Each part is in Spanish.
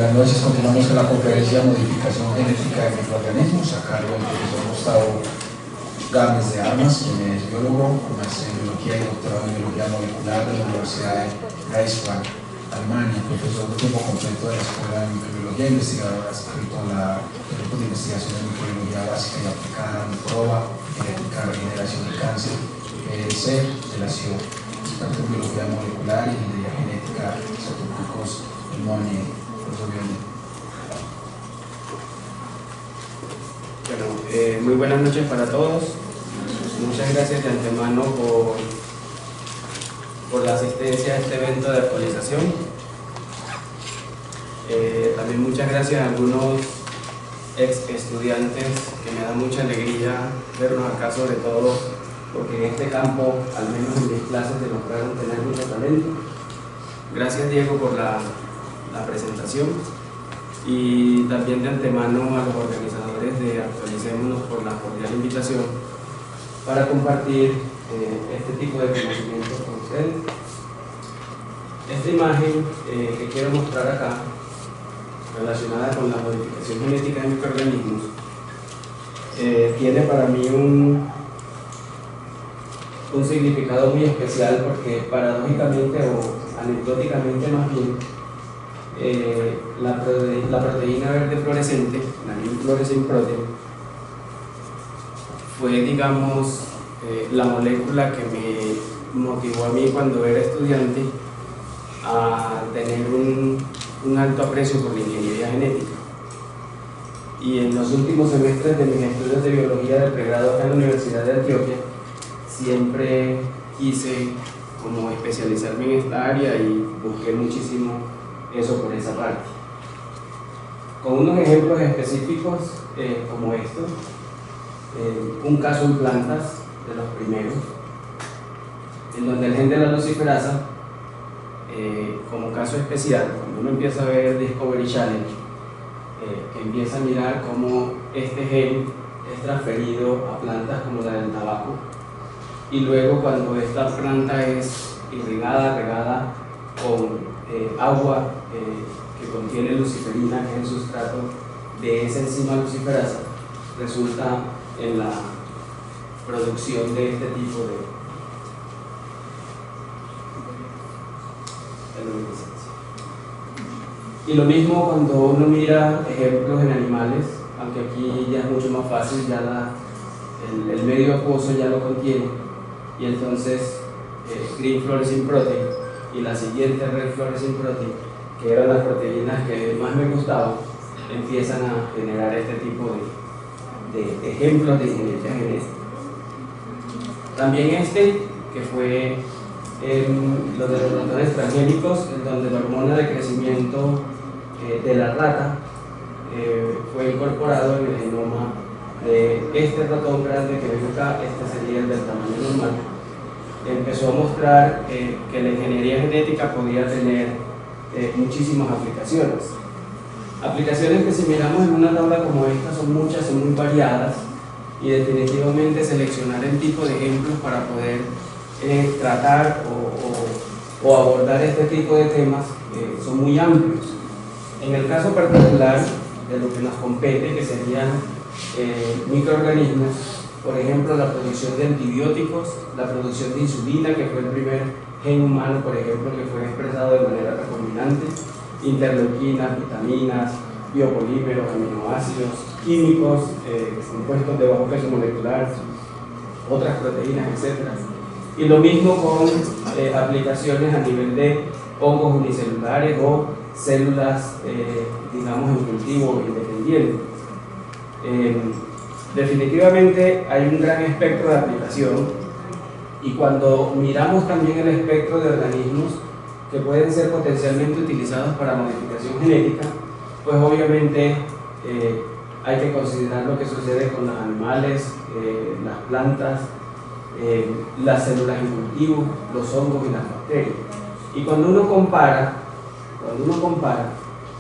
Buenas noches, continuamos con la conferencia Modificación Genética de Microorganismos a cargo del profesor Gustavo Gámez de Armas, quien es biólogo, con maestría en biología y doctorado en biología molecular de la Universidad de Greifswald, Alemania, profesor de tiempo completo de la Escuela de Microbiología, investigador adscrito a la Grupo de Investigación de Microbiología Básica y Aplicada, Microba, Genética, Regeneración y Cáncer, EDC, de la CIO, experto en biología molecular y ingeniería genética, isotopicos y MONE. Bueno, muy buenas noches para todos. Muchas gracias de antemano por la asistencia a este evento de actualización. También muchas gracias a algunos ex estudiantes que me da mucha alegría vernos acá, sobre todo porque en este campo, al menos en mis clases, demostraron tener mucho talento. Gracias, Diego, por la presentación, y también de antemano a los organizadores de Actualicémonos por la cordial invitación para compartir este tipo de conocimientos con ustedes. Esta imagen que quiero mostrar acá, relacionada con la modificación genética de microorganismos, tiene para mí un significado muy especial, porque paradójicamente o anecdóticamente más bien, la proteína verde fluorescente, la Green Fluorescent Protein, fue, digamos, la molécula que me motivó a mí cuando era estudiante a tener un alto aprecio por la ingeniería genética. Y en los últimos semestres de mis estudios de biología de pregrado acá en la Universidad de Antioquia, siempre quise como especializarme en esta área y busqué muchísimo eso por esa parte. Con unos ejemplos específicos como estos, un caso en plantas de los primeros, en donde el gen de la luciferasa, como caso especial, cuando uno empieza a ver Discovery Challenge, que empieza a mirar cómo este gen es transferido a plantas como la del tabaco, y luego cuando esta planta es irrigada, regada con agua que contiene luciferina, que es el sustrato de esa enzima luciferasa, resulta en la producción de este tipo de luminiscencia. Y lo mismo cuando uno mira ejemplos en animales, aunque aquí ya es mucho más fácil, ya el medio acuoso ya lo contiene, y entonces Green Fluorescent Protein y la siguiente Red Fluorescent Protein, que eran las proteínas que más me gustaban, empiezan a generar este tipo de ejemplos de ingeniería genética. También que fue lo de los ratones transgénicos, en donde la hormona de crecimiento de la rata fue incorporado en el genoma de este ratón grande que ven acá. Este sería el del tamaño normal. Empezó a mostrar que la ingeniería genética podía tener muchísimas aplicaciones. Aplicaciones que, si miramos en una tabla como esta, son muchas, son muy variadas, y definitivamente seleccionar el tipo de ejemplos para poder tratar o abordar este tipo de temas son muy amplios. En el caso particular de lo que nos compete, que serían microorganismos, por ejemplo, la producción de antibióticos, la producción de insulina, que fue el primer gen humano, por ejemplo, que fue expresado de manera recombinante, interleuquinas, vitaminas, biopolímeros, aminoácidos, químicos, compuestos de bajo peso molecular, otras proteínas, etc. Y lo mismo con aplicaciones a nivel de hongos unicelulares o células, digamos, en cultivo independiente. Definitivamente hay un gran espectro de aplicación, y cuando miramos también el espectro de organismos que pueden ser potencialmente utilizados para modificación genética, pues obviamente hay que considerar lo que sucede con los animales, las plantas, las células en cultivo, los hongos y las bacterias. Y cuando uno compara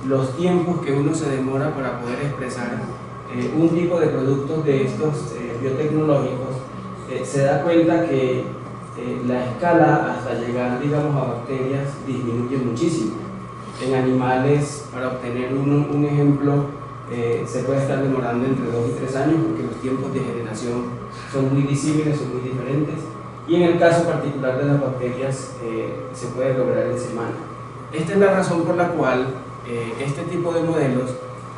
los tiempos que uno se demora para poder expresar un tipo de productos de estos biotecnológicos, se da cuenta que la escala hasta llegar, digamos, a bacterias disminuye muchísimo. En animales, para obtener un ejemplo, se puede estar demorando entre 2 y 3 años porque los tiempos de generación son muy disímiles, son muy diferentes. Y en el caso particular de las bacterias, se puede lograr en semanas. Esta es la razón por la cual este tipo de modelos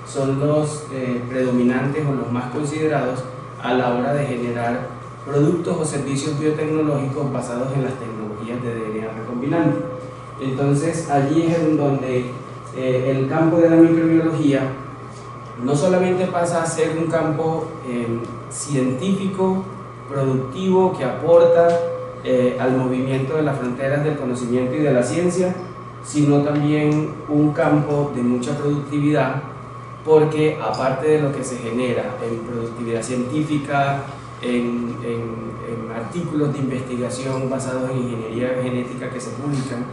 son los predominantes o los más considerados a la hora de generar productos o servicios biotecnológicos basados en las tecnologías de DNA recombinante. Entonces allí es en donde el campo de la microbiología no solamente pasa a ser un campo científico, productivo, que aporta al movimiento de las fronteras del conocimiento y de la ciencia, sino también un campo de mucha productividad, porque aparte de lo que se genera en productividad científica, en artículos de investigación basados en ingeniería genética que se publican,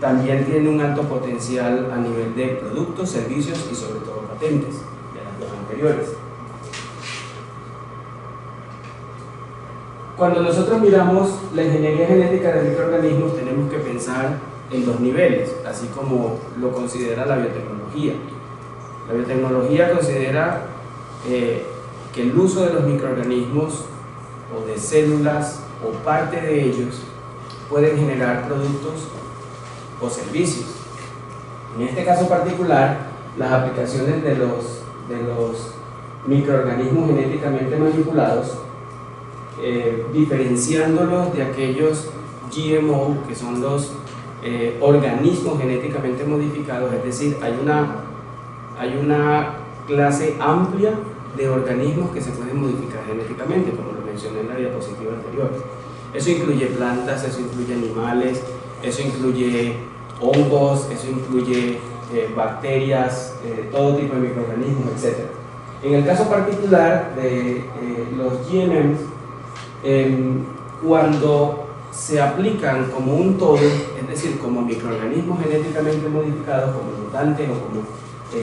también tiene un alto potencial a nivel de productos, servicios y sobre todo patentes, de las dos anteriores. Cuando nosotros miramos la ingeniería genética de microorganismos, tenemos que pensar en 2 niveles, así como lo considera la biotecnología. La biotecnología considera que el uso de los microorganismos o de células o parte de ellos pueden generar productos o servicios. En este caso particular, las aplicaciones de los microorganismos genéticamente manipulados, diferenciándolos de aquellos GMO, que son los organismos genéticamente modificados, es decir, hay una clase amplia de organismos que se pueden modificar genéticamente, como lo mencioné en la diapositiva anterior. Eso incluye plantas, eso incluye animales, eso incluye hongos, eso incluye bacterias, todo tipo de microorganismos, etc. En el caso particular de los GMMs, cuando se aplican como un todo, es decir, como microorganismos genéticamente modificados, como mutantes o como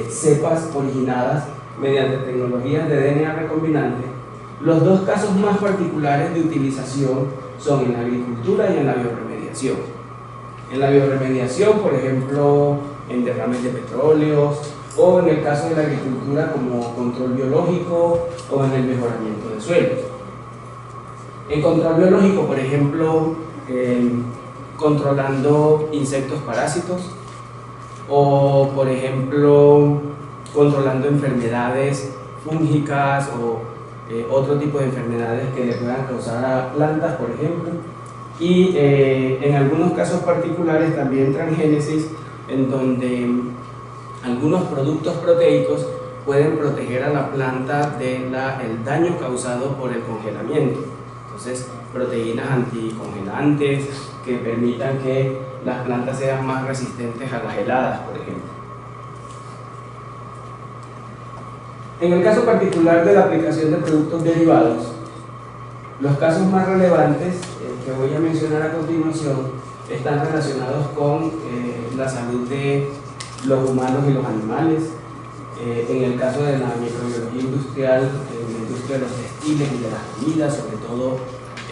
cepas originadas mediante tecnologías de DNA recombinante, los 2 casos más particulares de utilización son en la agricultura y en la bioremediación. En la bioremediación, por ejemplo, en derrames de petróleos, o en el caso de la agricultura como control biológico o en el mejoramiento de suelos. En control biológico, por ejemplo, controlando insectos parásitos, o por ejemplo controlando enfermedades fúngicas o otro tipo de enfermedades que le puedan causar a plantas, por ejemplo, y en algunos casos particulares también transgénesis, en donde algunos productos proteicos pueden proteger a la planta del daño causado por el congelamiento. Entonces, proteínas anticongelantes que permitan que las plantas sean más resistentes a las heladas, por ejemplo. En el caso particular de la aplicación de productos derivados, los casos más relevantes que voy a mencionar a continuación están relacionados con la salud de los humanos y los animales. En el caso de la microbiología industrial, en la industria de los textiles y de las comidas, sobre todo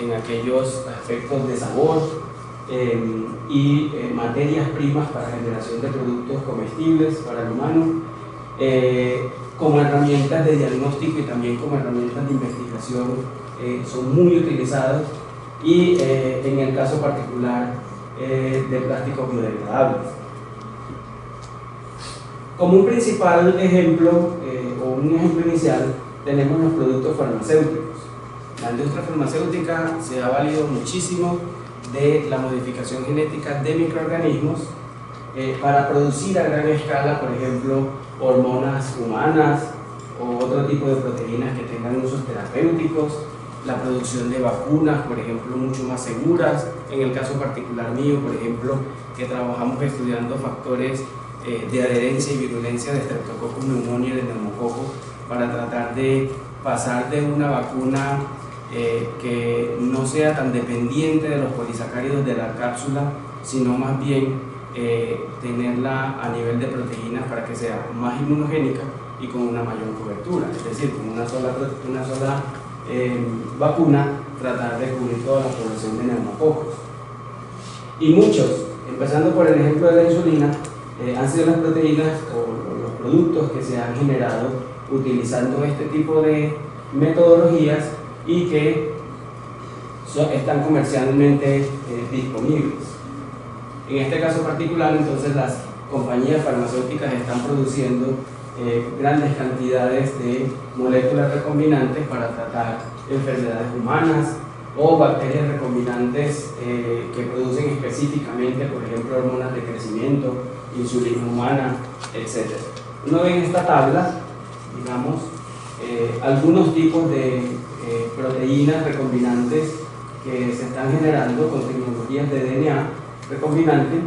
en aquellos aspectos de sabor y materias primas para generación de productos comestibles para el humano, como herramientas de diagnóstico y también como herramientas de investigación, son muy utilizados, y en el caso particular de plásticos biodegradables. Como un principal ejemplo, o un ejemplo inicial, tenemos los productos farmacéuticos. La industria farmacéutica se ha valido muchísimo de la modificación genética de microorganismos para producir a gran escala, por ejemplo, hormonas humanas o otro tipo de proteínas que tengan usos terapéuticos, la producción de vacunas, por ejemplo, mucho más seguras. En el caso particular mío, por ejemplo, que trabajamos estudiando factores de adherencia y virulencia de Streptococcus pneumoniae, de neumococo, para tratar de pasar de una vacuna que no sea tan dependiente de los polisacáridos de la cápsula, sino más bien tenerla a nivel de proteínas para que sea más inmunogénica y con una mayor cobertura, es decir, con una sola vacuna tratar de cubrir toda la población de neumococos. Y muchos, empezando por el ejemplo de la insulina, han sido las proteínas o los productos que se han generado utilizando este tipo de metodologías y que están comercialmente disponibles. En este caso particular, entonces, las compañías farmacéuticas están produciendo grandes cantidades de moléculas recombinantes para tratar enfermedades humanas o bacterias recombinantes que producen específicamente, por ejemplo, hormonas de crecimiento, insulina humana, etc. Uno ve en esta tabla, digamos, algunos tipos de proteínas recombinantes que se están generando con tecnologías de DNA recombinante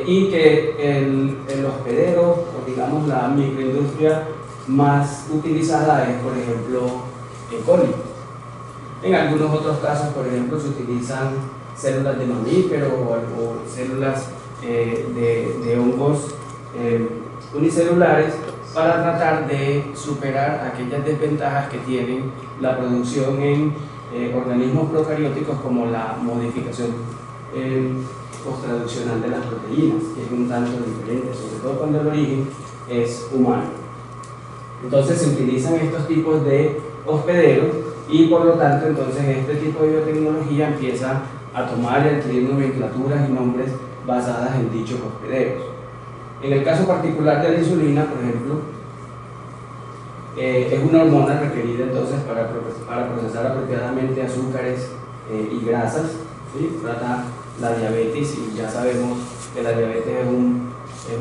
y que el hospedero, o digamos la microindustria más utilizada es, por ejemplo, E. coli. En algunos otros casos, por ejemplo, se utilizan células de mamíferos o células de hongos unicelulares para tratar de superar aquellas desventajas que tienen la producción en organismos procarióticos, como la modificación posttraduccional de las proteínas, que es un tanto diferente, sobre todo cuando el origen es humano. Entonces se utilizan estos tipos de hospederos y por lo tanto entonces este tipo de biotecnología empieza a tomar y adquirir nomenclaturas y nombres basadas en dichos hospederos. En el caso particular de la insulina, por ejemplo, es una hormona requerida entonces para procesar apropiadamente azúcares y grasas, ¿sí? Trata la diabetes y ya sabemos que la diabetes es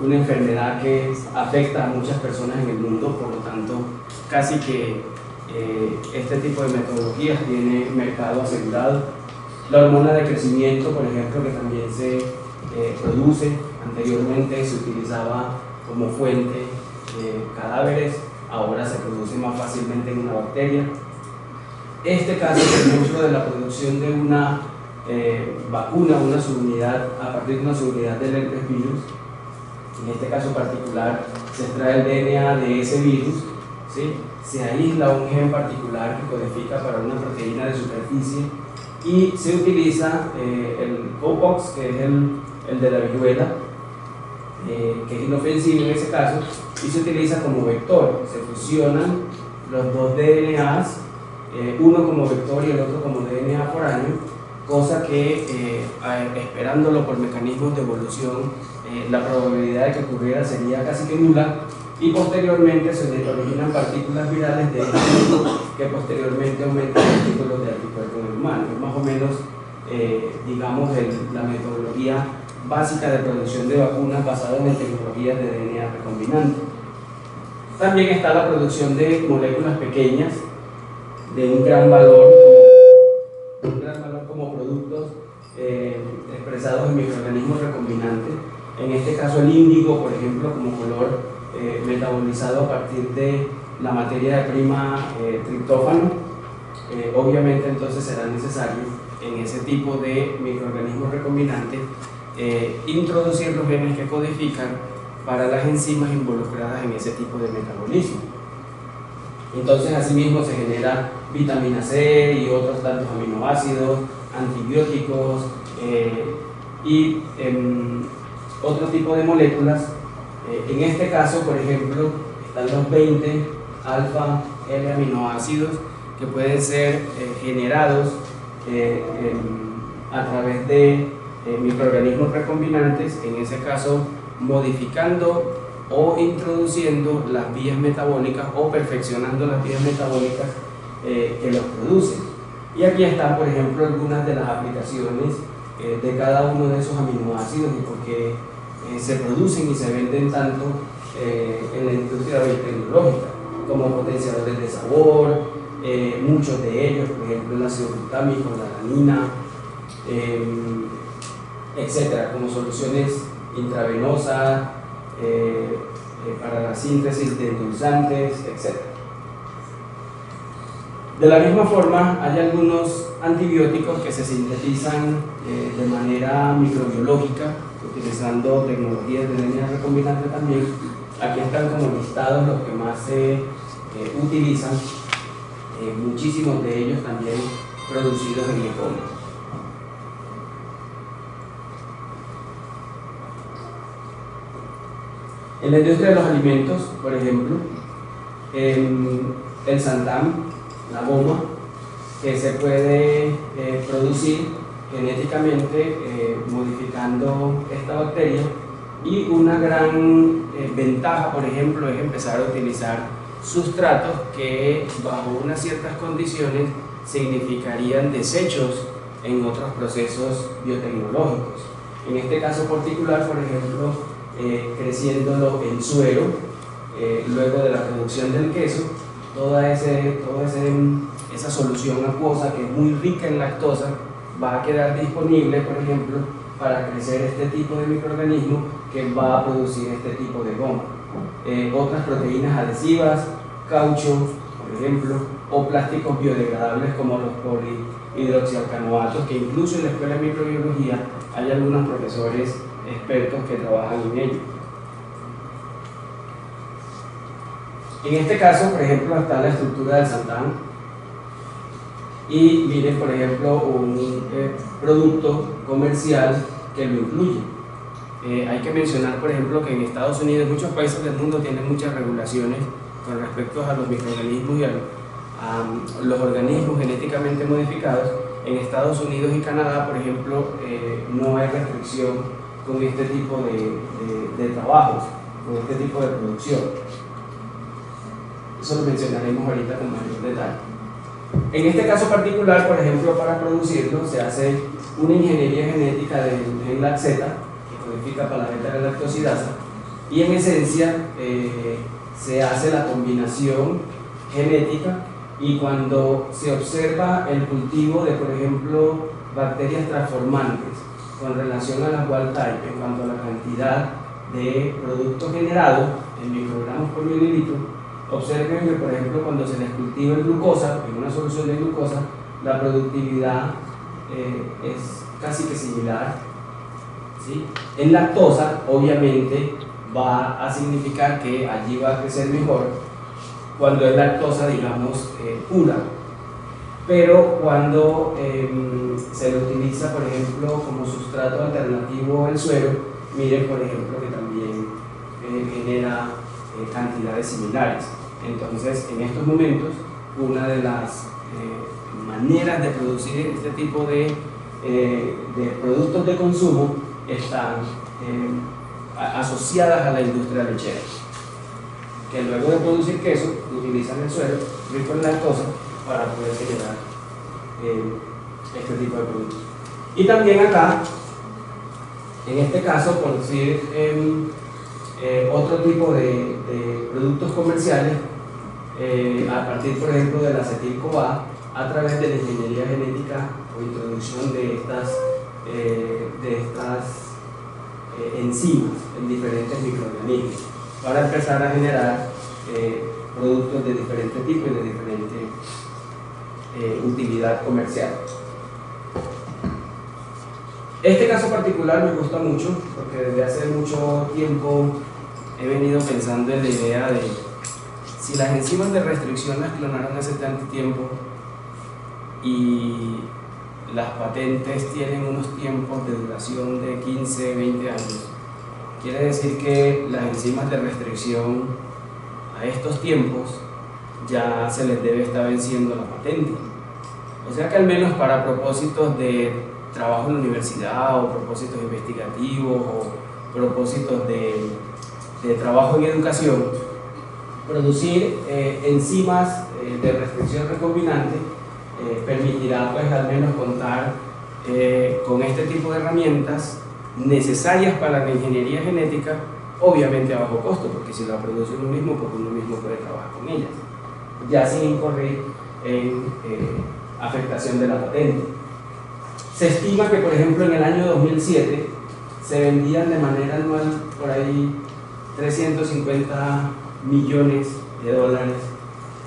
una enfermedad que afecta a muchas personas en el mundo, por lo tanto casi que este tipo de metodologías tiene mercado asegurado. La hormona de crecimiento, por ejemplo, que también se produce, anteriormente se utilizaba como fuente cadáveres, ahora se produce más fácilmente en una bacteria. Este caso, por ejemplo, de la producción de una vacuna, una subunidad, a partir de una subunidad del herpes virus, en este caso particular se extrae el DNA de ese virus, ¿sí? Se aísla un gen particular que codifica para una proteína de superficie y se utiliza el cowpox, que es el de la viruela, que es inofensivo en ese caso, y se utiliza como vector. Se fusionan los dos DNAs, uno como vector y el otro como DNA foráneo, cosa que esperándolo por mecanismos de evolución, la probabilidad de que ocurriera sería casi que nula, y posteriormente se originan partículas virales de este tipo que posteriormente aumentan los títulos de anticuerpos en el humano. Es más o menos, digamos, la metodología básica de producción de vacunas basada en tecnologías de DNA recombinante. También está la producción de moléculas pequeñas de un gran valor como productos expresados en microorganismos recombinantes. En este caso el índigo, por ejemplo, como color metabolizado a partir de la materia prima triptófano. Obviamente entonces será necesario en ese tipo de microorganismos recombinantes introducir los genes que codifican para las enzimas involucradas en ese tipo de metabolismo. Entonces asimismo se genera vitamina C y otros tantos aminoácidos, antibióticos y otro tipo de moléculas. En este caso, por ejemplo, están los 20 alfa L aminoácidos que pueden ser generados a través de microorganismos recombinantes, en ese caso modificando o introduciendo las vías metabólicas o perfeccionando las vías metabólicas que los producen. Y aquí están, por ejemplo, algunas de las aplicaciones de cada uno de esos aminoácidos y por qué se producen y se venden tanto en la industria biotecnológica, como potenciadores de sabor, muchos de ellos, por ejemplo el ácido glutámico, la alanina, etcétera, como soluciones intravenosas para la síntesis de endulzantes, etcétera. De la misma forma, hay algunos antibióticos que se sintetizan de manera microbiológica, utilizando tecnologías de DNA recombinante también. Aquí están como listados los que más se utilizan, muchísimos de ellos también producidos en e-commerce. En la industria de los alimentos, por ejemplo, el santán, la goma, que se puede producir genéticamente modificando esta bacteria, y una gran ventaja, por ejemplo, es empezar a utilizar sustratos que bajo unas ciertas condiciones significarían desechos en otros procesos biotecnológicos. En este caso particular, por ejemplo, creciéndolo en suero, luego de la producción del queso, toda esa solución acuosa que es muy rica en lactosa va a quedar disponible, por ejemplo, para crecer este tipo de microorganismo que va a producir este tipo de goma. Otras proteínas adhesivas, caucho, por ejemplo, o plásticos biodegradables como los polihidroxialcanoatos, que incluso en la escuela de microbiología hay algunos profesores expertos que trabajan en ello. En este caso, por ejemplo, está la estructura del santán, y miren, por ejemplo, un producto comercial que lo incluye. Hay que mencionar, por ejemplo, que en Estados Unidos, muchos países del mundo tienen muchas regulaciones con respecto a los microorganismos y a los organismos genéticamente modificados. En Estados Unidos y Canadá, por ejemplo, no hay restricción con este tipo de trabajos, con este tipo de producción. Eso lo mencionaremos ahorita con mayor detalle. En este caso particular, por ejemplo, para producirlo se hace una ingeniería genética del gen LAC-Z, que codifica para la beta-galactosidasa, y en esencia se hace la combinación genética, y cuando se observa el cultivo de, por ejemplo, bacterias transformantes con relación a la wild type en cuanto a la cantidad de producto generado en microgramos por mililitro, observen que, por ejemplo, cuando se les cultiva el glucosa, en una solución de glucosa, la productividad es casi que similar, ¿sí? En lactosa, obviamente, va a significar que allí va a crecer mejor cuando es lactosa, digamos, pura. Pero cuando se lo utiliza, por ejemplo, como sustrato alternativo el suero, miren, por ejemplo, que también genera cantidades similares. Entonces, en estos momentos, una de las maneras de producir este tipo de productos de consumo están asociadas a la industria lechera, que luego de producir queso utilizan el suero rico en lactosa para poder generar este tipo de productos. Y también acá, en este caso, por decir otro tipo de productos comerciales, a partir, por ejemplo, del acetil-CoA, a través de la ingeniería genética o introducción de estas enzimas en diferentes microorganismos, para empezar a generar productos de diferente tipo y de diferente utilidad comercial. Este caso particular me gusta mucho porque desde hace mucho tiempo he venido pensando en la idea de si las enzimas de restricción las clonaron hace tanto tiempo y las patentes tienen unos tiempos de duración de 15, 20 años, quiere decir que las enzimas de restricción a estos tiempos ya se les debe estar venciendo la patente. O sea que al menos para propósitos de trabajo en la universidad o propósitos investigativos o propósitos de trabajo en educación, producir enzimas de restricción recombinante permitirá pues al menos contar con este tipo de herramientas necesarias para la ingeniería genética, obviamente a bajo costo, porque si la produce uno mismo, pues uno mismo puede trabajar con ellas, ya sin incurrir en afectación de la patente. Se estima que, por ejemplo, en el año 2007 se vendían de manera anual por ahí 350 millones de dólares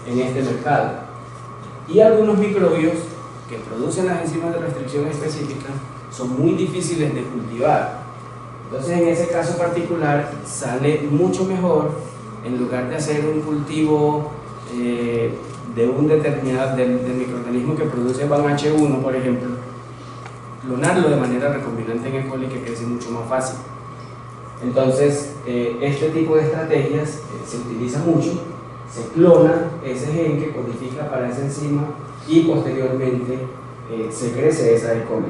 en este mercado. Y algunos microbios que producen las enzimas de restricción específicas son muy difíciles de cultivar. Entonces, en ese caso particular, sale mucho mejor, en lugar de hacer un cultivo de un determinado del microorganismo que produce BAM-H1, por ejemplo, clonarlo de manera recombinante en E. coli, que crece mucho más fácil. Entonces, este tipo de estrategias se utiliza mucho, se clona ese gen que codifica para esa enzima y posteriormente se crece esa E. coli.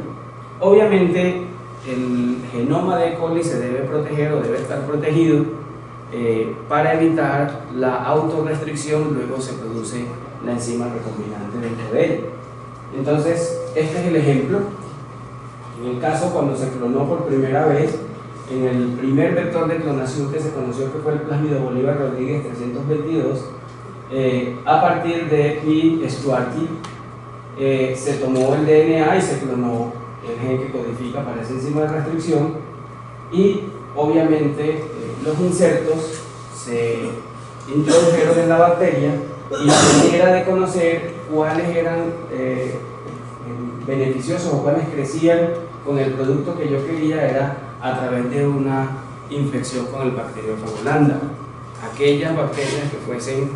Obviamente, el genoma de E. coli se debe proteger o debe estar protegido para evitar la autorrestricción, luego se produce la enzima recombinante dentro de ella. Entonces, este es el ejemplo. En el caso cuando se clonó por primera vez, en el primer vector de clonación que se conoció, que fue el plásmido Bolívar Rodríguez 322, a partir de P. Stuarty, se tomó el DNA y se clonó el gen que codifica para esa enzima de restricción, y obviamente los insertos se introdujeron en la bacteria, y la manera de conocer cuáles eran beneficiosos o cuáles crecían con el producto que yo quería era a través de una infección con el bacteriófago lambda. Aquellas bacterias que fuesen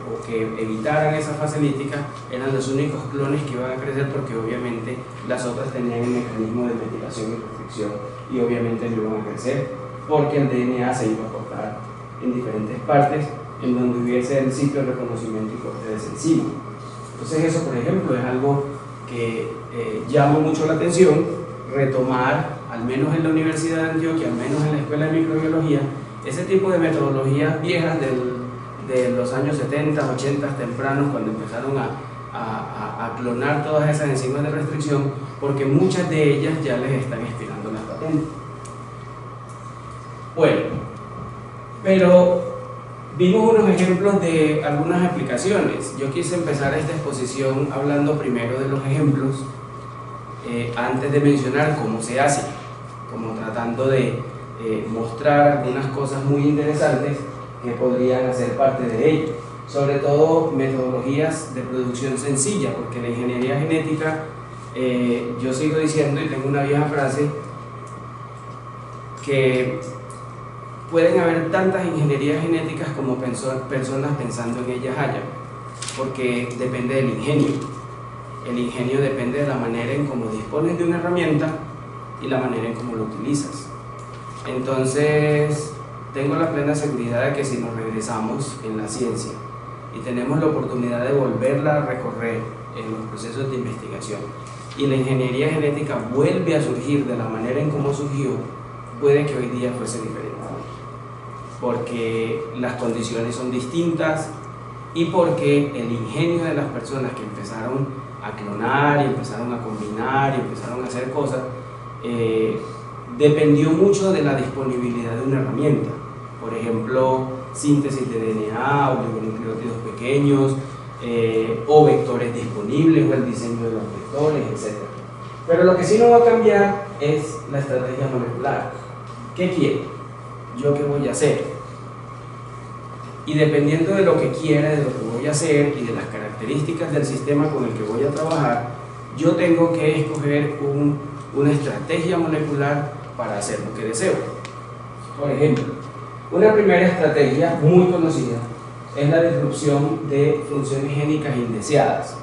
o que evitaran esa fase lítica eran los únicos clones que iban a crecer, porque obviamente las otras tenían el mecanismo de metilación y restricción y obviamente no iban a crecer porque el DNA se iba a cortar en diferentes partes en donde hubiese el ciclo de reconocimiento y corte de esa enzima. Entonces eso, por ejemplo, es algo que llama mucho la atención, retomar, al menos en la Universidad de Antioquia, al menos en la Escuela de Microbiología, ese tipo de metodologías viejas de los años 70, 80 tempranos, cuando empezaron a clonar todas esas enzimas de restricción, porque muchas de ellas ya les están expirando las patentes. Bueno, pero vimos unos ejemplos de algunas aplicaciones. Yo quise empezar esta exposición hablando primero de los ejemplos, antes de mencionar cómo se hace, como tratando de mostrar algunas cosas muy interesantes que podrían hacer parte de ello, sobre todo metodologías de producción sencilla, porque la ingeniería genética, yo sigo diciendo, y tengo una vieja frase, que pueden haber tantas ingenierías genéticas como personas pensando en ellas haya, porque depende del ingenio. El ingenio depende de la manera en cómo dispones de una herramienta y la manera en cómo lo utilizas. Entonces, tengo la plena seguridad de que si nos regresamos en la ciencia y tenemos la oportunidad de volverla a recorrer en los procesos de investigación y la ingeniería genética vuelve a surgir de la manera en cómo surgió, puede que hoy día fuese diferente, porque las condiciones son distintas y porque el ingenio de las personas que empezaron a clonar y empezaron a combinar y empezaron a hacer cosas dependió mucho de la disponibilidad de una herramienta. Por ejemplo, síntesis de DNA, oligonucleótidos pequeños, o vectores disponibles, o el diseño de los vectores, etc. Pero lo que sí no va a cambiar es la estrategia molecular. ¿Qué quiero? ¿Yo qué voy a hacer? Y dependiendo de lo que quiera, de lo que voy a hacer y de las características del sistema con el que voy a trabajar, yo tengo que escoger una estrategia molecular para hacer lo que deseo. Por ejemplo, una primera estrategia muy conocida es la disrupción de funciones génicas indeseadas.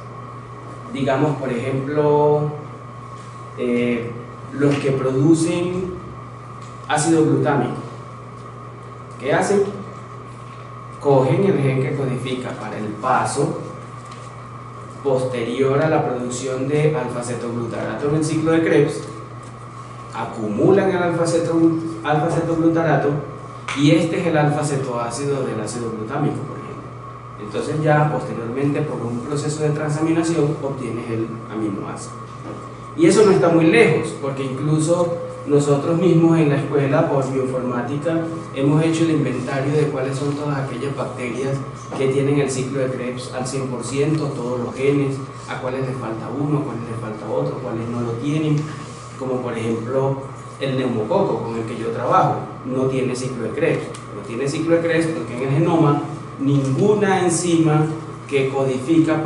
Digamos, por ejemplo, los que producen ácido glutámico. ¿Qué hacen? Cogen el gen que codifica para el paso posterior a la producción de alfa-cetoglutarato en el ciclo de Krebs, acumulan el alfa-cetoglutarato y este es el alfa-cetoácido del ácido glutámico, por ejemplo. Entonces ya posteriormente, por un proceso de transaminación, obtienes el aminoácido. Y eso no está muy lejos, porque incluso nosotros mismos en la escuela por bioinformática hemos hecho el inventario de cuáles son todas aquellas bacterias que tienen el ciclo de Krebs al 100%, todos los genes, a cuáles les falta uno, a cuáles les falta otro, cuáles no lo tienen, como por ejemplo el neumococo con el que yo trabajo, no tiene ciclo de Krebs, no tiene ciclo de Krebs porque en el genoma ninguna enzima que codifica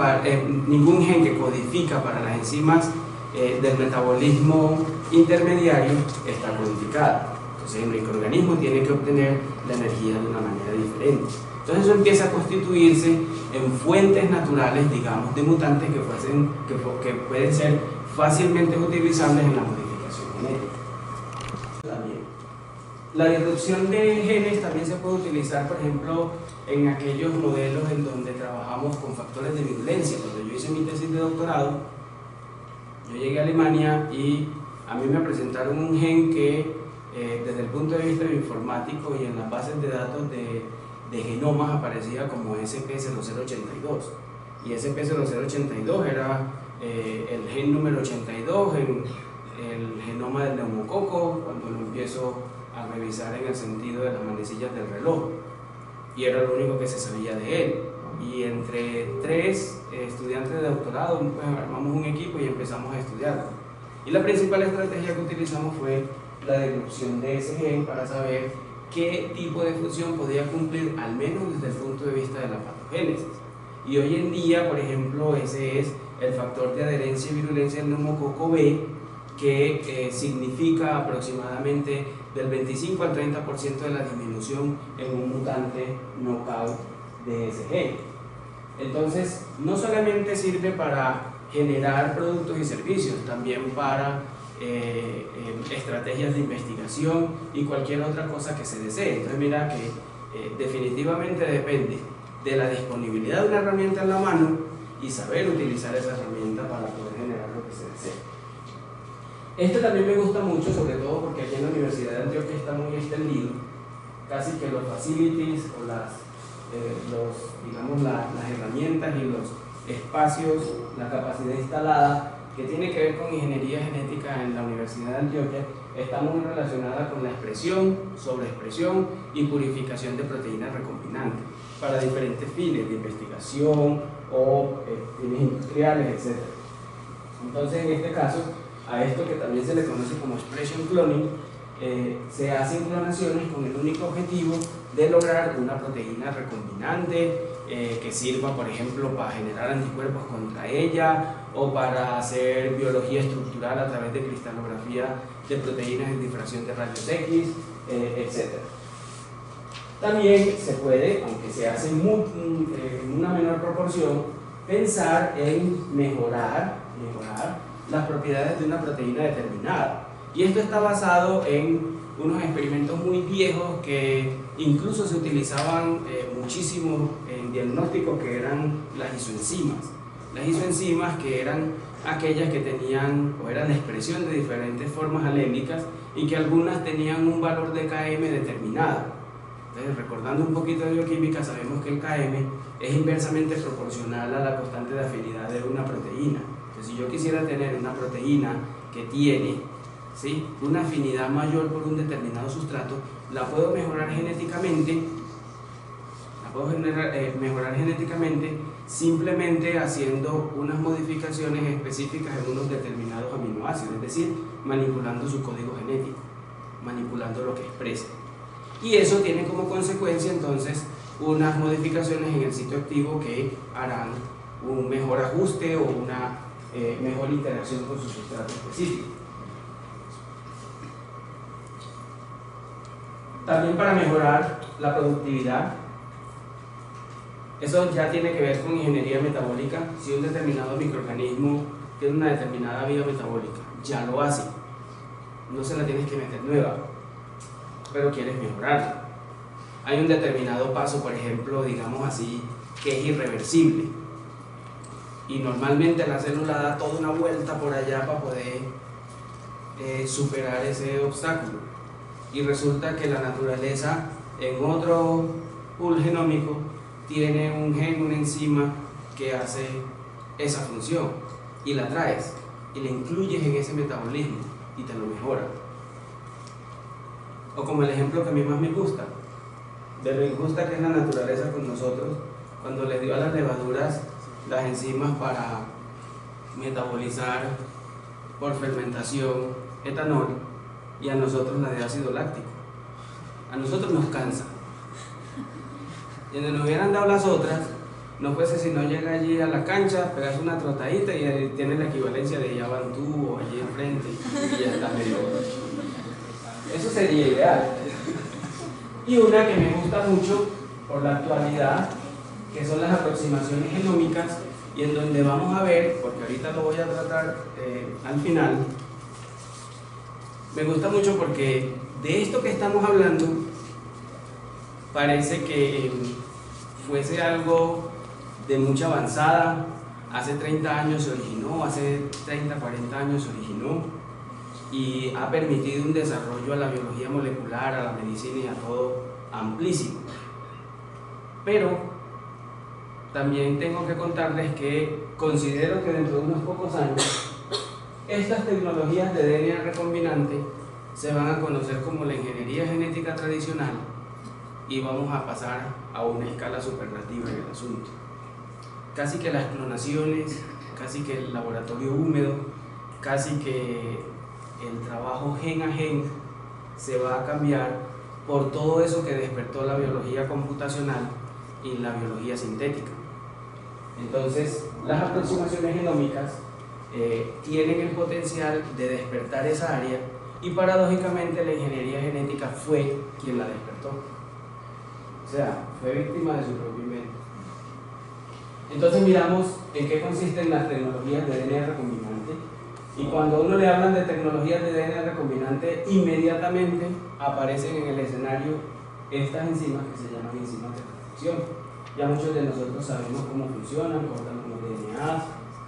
ningún gen que codifica para las enzimas del metabolismo intermediario está codificado. Entonces el microorganismo tiene que obtener la energía de una manera diferente. Entonces eso empieza a constituirse en fuentes naturales, digamos, de mutantes que pueden ser fácilmente utilizables en la modificación genética. También. La disrupción de genes también se puede utilizar, por ejemplo, en aquellos modelos en donde trabajamos con factores de virulencia. Cuando yo hice mi tesis de doctorado, yo llegué a Alemania y a mí me presentaron un gen que desde el punto de vista bioinformático y en las bases de datos de genomas aparecía como SP0082, y SP0082 era el gen número 82 en el genoma del neumococo, cuando lo empiezo a revisar en el sentido de las manecillas del reloj, y era lo único que se sabía de él. Y entre 3 estudiantes de doctorado, pues armamos un equipo y empezamos a estudiarlo. Y la principal estrategia que utilizamos fue la disrupción de ese gen para saber qué tipo de función podía cumplir, al menos desde el punto de vista de la patogénesis. Y hoy en día, por ejemplo, ese es el factor de adherencia y virulencia del neumococo B, que significa aproximadamente del 25 al 30% de la disminución en un mutante knockout de ese gen. Entonces, no solamente sirve para generar productos y servicios, también para estrategias de investigación y cualquier otra cosa que se desee. Entonces mira que definitivamente depende de la disponibilidad de una herramienta en la mano y saber utilizar esa herramienta para poder generar lo que se desee. Este también me gusta mucho, sobre todo porque aquí en la Universidad de Antioquia está muy extendido, casi que los facilities o digamos las herramientas y los espacios, la capacidad instalada que tiene que ver con ingeniería genética en la Universidad de Antioquia, está muy relacionada con la expresión, sobreexpresión y purificación de proteínas recombinantes para diferentes fines de investigación o fines industriales, etc. Entonces, en este caso, a esto que también se le conoce como expression cloning, se hacen clonaciones con el único objetivo de lograr una proteína recombinante que sirva, por ejemplo, para generar anticuerpos contra ella o para hacer biología estructural a través de cristalografía de proteínas en difracción de rayos X, etc. También se puede, aunque se hace en una menor proporción, pensar en mejorar las propiedades de una proteína determinada. Y esto está basado en unos experimentos muy viejos que incluso se utilizaban muchísimo en diagnóstico, que eran las isoenzimas. Las isoenzimas, que eran aquellas que tenían o eran la expresión de diferentes formas alélicas y que algunas tenían un valor de Km determinado. Entonces, recordando un poquito de bioquímica, sabemos que el Km es inversamente proporcional a la constante de afinidad de una proteína. Entonces, si yo quisiera tener una proteína que tiene una afinidad mayor por un determinado sustrato, la puedo mejorar genéticamente, simplemente haciendo unas modificaciones específicas en unos determinados aminoácidos, es decir, manipulando su código genético, manipulando lo que expresa. Y eso tiene como consecuencia entonces unas modificaciones en el sitio activo que harán un mejor ajuste o una mejor interacción con su sustrato específico. También para mejorar la productividad, eso ya tiene que ver con ingeniería metabólica. Si un determinado microorganismo tiene una determinada vía metabólica, ya lo hace, no se la tienes que meter nueva, pero quieres mejorarla. Hay un determinado paso, por ejemplo, digamos así, que es irreversible, y normalmente la célula da toda una vuelta por allá para poder superar ese obstáculo. Y resulta que la naturaleza en otro pool genómico tiene un gen, una enzima que hace esa función, y la traes y la incluyes en ese metabolismo y te lo mejora. O como el ejemplo que a mí más me gusta, de lo injusta que es la naturaleza con nosotros, cuando les dio a las levaduras las enzimas para metabolizar por fermentación etanol, y a nosotros la de ácido láctico. A nosotros nos cansa. Y donde nos hubieran dado las otras, no fuese si no llega allí a la cancha, pegas una trotadita y tiene la equivalencia de ya van tú o allí enfrente y ya está medio. Eso sería ideal. Y una que me gusta mucho por la actualidad, que son las aproximaciones genómicas, y en donde vamos a ver, porque ahorita lo voy a tratar al final. Me gusta mucho porque de esto que estamos hablando parece que fuese algo de mucha avanzada. Hace 30 años se originó, hace 30, 40 años se originó y ha permitido un desarrollo a la biología molecular, a la medicina y a todo amplísimo. Pero también tengo que contarles que considero que dentro de unos pocos años estas tecnologías de DNA recombinante se van a conocer como la ingeniería genética tradicional y vamos a pasar a una escala superlativa en el asunto. Casi que las clonaciones, casi que el laboratorio húmedo, casi que el trabajo gen a gen se va a cambiar por todo eso que despertó la biología computacional y la biología sintética. Entonces, las aproximaciones genómicas tienen el potencial de despertar esa área y paradójicamente la ingeniería genética fue quien la despertó. O sea, fue víctima de su propio invento. Entonces miramos en qué consisten las tecnologías de DNA recombinante y cuando a uno le hablan de tecnologías de DNA recombinante inmediatamente aparecen en el escenario estas enzimas que se llaman enzimas de transcripción. Ya muchos de nosotros sabemos cómo funcionan, cortan los DNA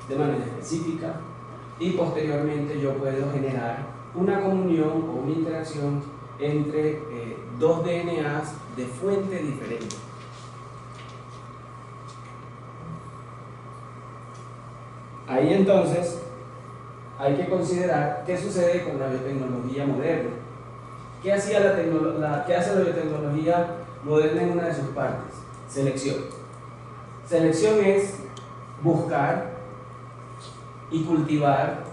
de manera específica y posteriormente yo puedo generar una comunión o una interacción entre dos DNAs de fuente diferente. Ahí entonces hay que considerar qué sucede con la biotecnología moderna. ¿Qué hace la biotecnología moderna en una de sus partes? Selección. Selección es buscar y cultivar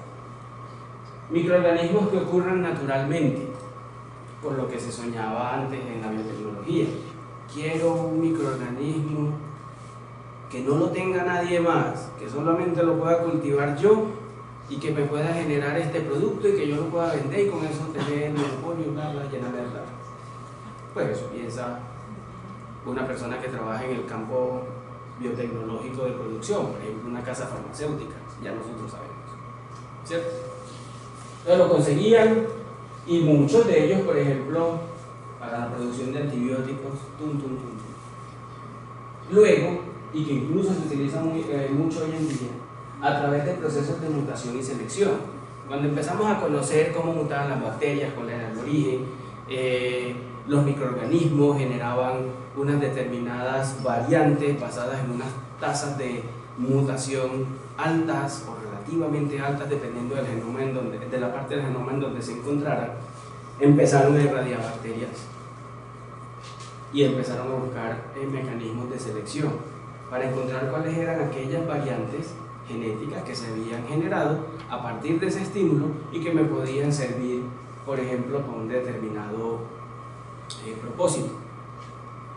microorganismos que ocurran naturalmente, por lo que se soñaba antes en la biotecnología. Quiero un microorganismo que no lo tenga nadie más, que solamente lo pueda cultivar yo y que me pueda generar este producto y que yo lo pueda vender y con eso tener el monopolio, llenar de plata. Pues eso piensa una persona que trabaja en el campo biotecnológico de producción, por ejemplo una casa farmacéutica, ya nosotros sabemos, ¿cierto? Entonces lo conseguían y muchos de ellos, por ejemplo, para la producción de antibióticos, luego, y que incluso se utiliza mucho hoy en día, a través de procesos de mutación y selección. Cuando empezamos a conocer cómo mutaban las bacterias, cuál era el origen, los microorganismos generaban unas determinadas variantes basadas en unas tasas de mutación altas o relativamente altas, dependiendo del genoma de la parte del genoma en donde se encontrara, empezaron a irradiar bacterias y empezaron a buscar mecanismos de selección para encontrar cuáles eran aquellas variantes genéticas que se habían generado a partir de ese estímulo y que me podían servir, por ejemplo, para un determinado propósito.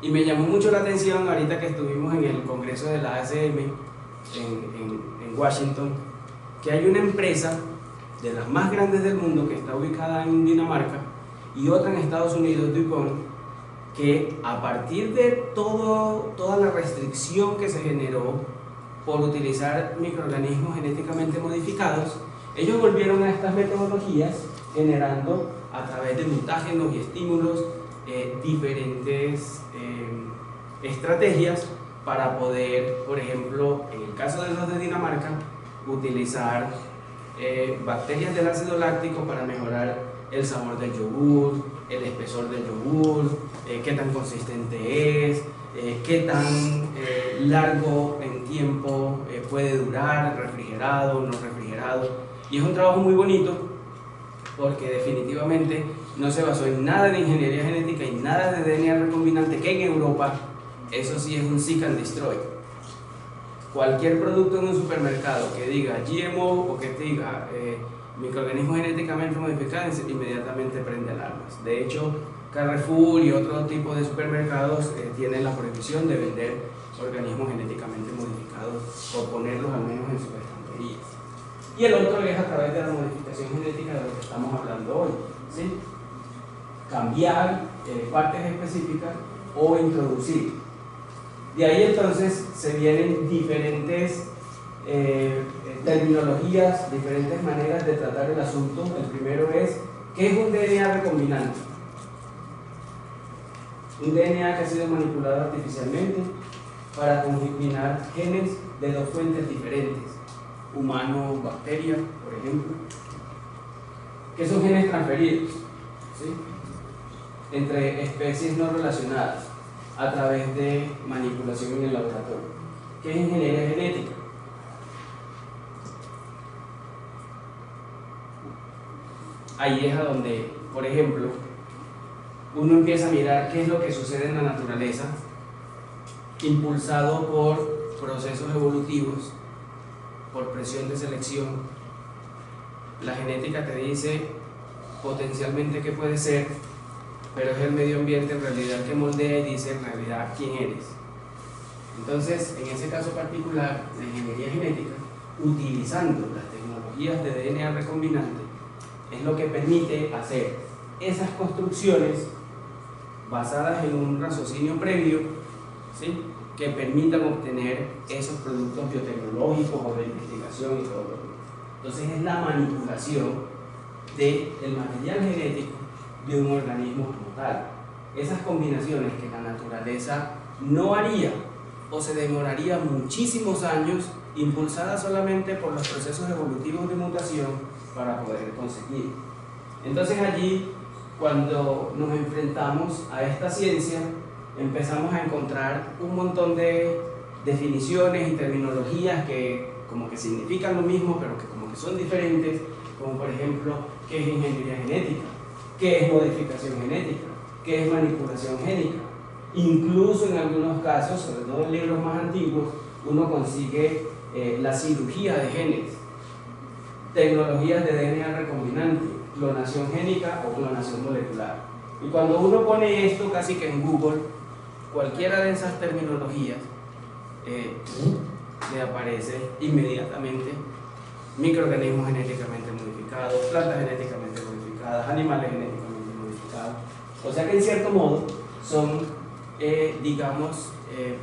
Y me llamó mucho la atención ahorita que estuvimos en el congreso de la ASM en Washington, que hay una empresa de las más grandes del mundo que está ubicada en Dinamarca y otra en Estados Unidos, DuPont, que a partir de toda la restricción que se generó por utilizar microorganismos genéticamente modificados, ellos volvieron a estas metodologías generando a través de mutágenos y estímulos diferentes estrategias para poder, por ejemplo, en el caso de los de Dinamarca, utilizar bacterias del ácido láctico para mejorar el sabor del yogur, el espesor del yogur, qué tan consistente es, qué tan largo en tiempo puede durar, refrigerado, no refrigerado. Y es un trabajo muy bonito porque definitivamente no se basó en nada de ingeniería genética y nada de DNA recombinante, que en Europa eso sí es un seek and destroy. Cualquier producto en un supermercado que diga GMO o que diga microorganismos genéticamente modificados, inmediatamente prende alarmas. De hecho, Carrefour y otro tipo de supermercados tienen la prohibición de vender organismos genéticamente modificados o ponerlos al menos en sus estanterías. Y el otro es a través de la modificación genética de lo que estamos hablando hoy, ¿sí? Cambiar partes específicas o introducir. De ahí entonces se vienen diferentes terminologías, diferentes maneras de tratar el asunto. El primero es, ¿qué es un DNA recombinante? Un DNA que ha sido manipulado artificialmente para combinar genes de dos fuentes diferentes, humano, bacteria, por ejemplo, que son genes transferidos, ¿sí?, entre especies no relacionadas a través de manipulación en el laboratorio. ¿Qué es ingeniería genética? Ahí es a donde, por ejemplo, uno empieza a mirar qué es lo que sucede en la naturaleza, impulsado por procesos evolutivos, por presión de selección. La genética te dice potencialmente qué puede ser, pero es el medio ambiente en realidad que moldea y dice en realidad quién eres. Entonces, en ese caso particular, la ingeniería genética, utilizando las tecnologías de DNA recombinante, es lo que permite hacer esas construcciones basadas en un raciocinio previo, ¿sí?, que permitan obtener esos productos biotecnológicos o de investigación y todo lo demás. Entonces es la manipulación del material genético de un organismo como tal. Esas combinaciones que la naturaleza no haría o se demoraría muchísimos años, impulsadas solamente por los procesos evolutivos de mutación para poder conseguir. Entonces allí, cuando nos enfrentamos a esta ciencia, empezamos a encontrar un montón de definiciones y terminologías que como que significan lo mismo, pero que como que son diferentes, como por ejemplo, ¿qué es ingeniería genética? ¿Qué es modificación genética? ¿Qué es manipulación génica? Incluso en algunos casos, sobre todo en libros más antiguos, uno consigue la cirugía de genes, tecnologías de DNA recombinante, clonación génica o clonación molecular. Y cuando uno pone esto casi que en Google, cualquiera de esas terminologías le aparece inmediatamente microorganismos genéticamente modificados, plantas genéticamente modificadas, animales genéticamente modificados. O sea que en cierto modo son, digamos,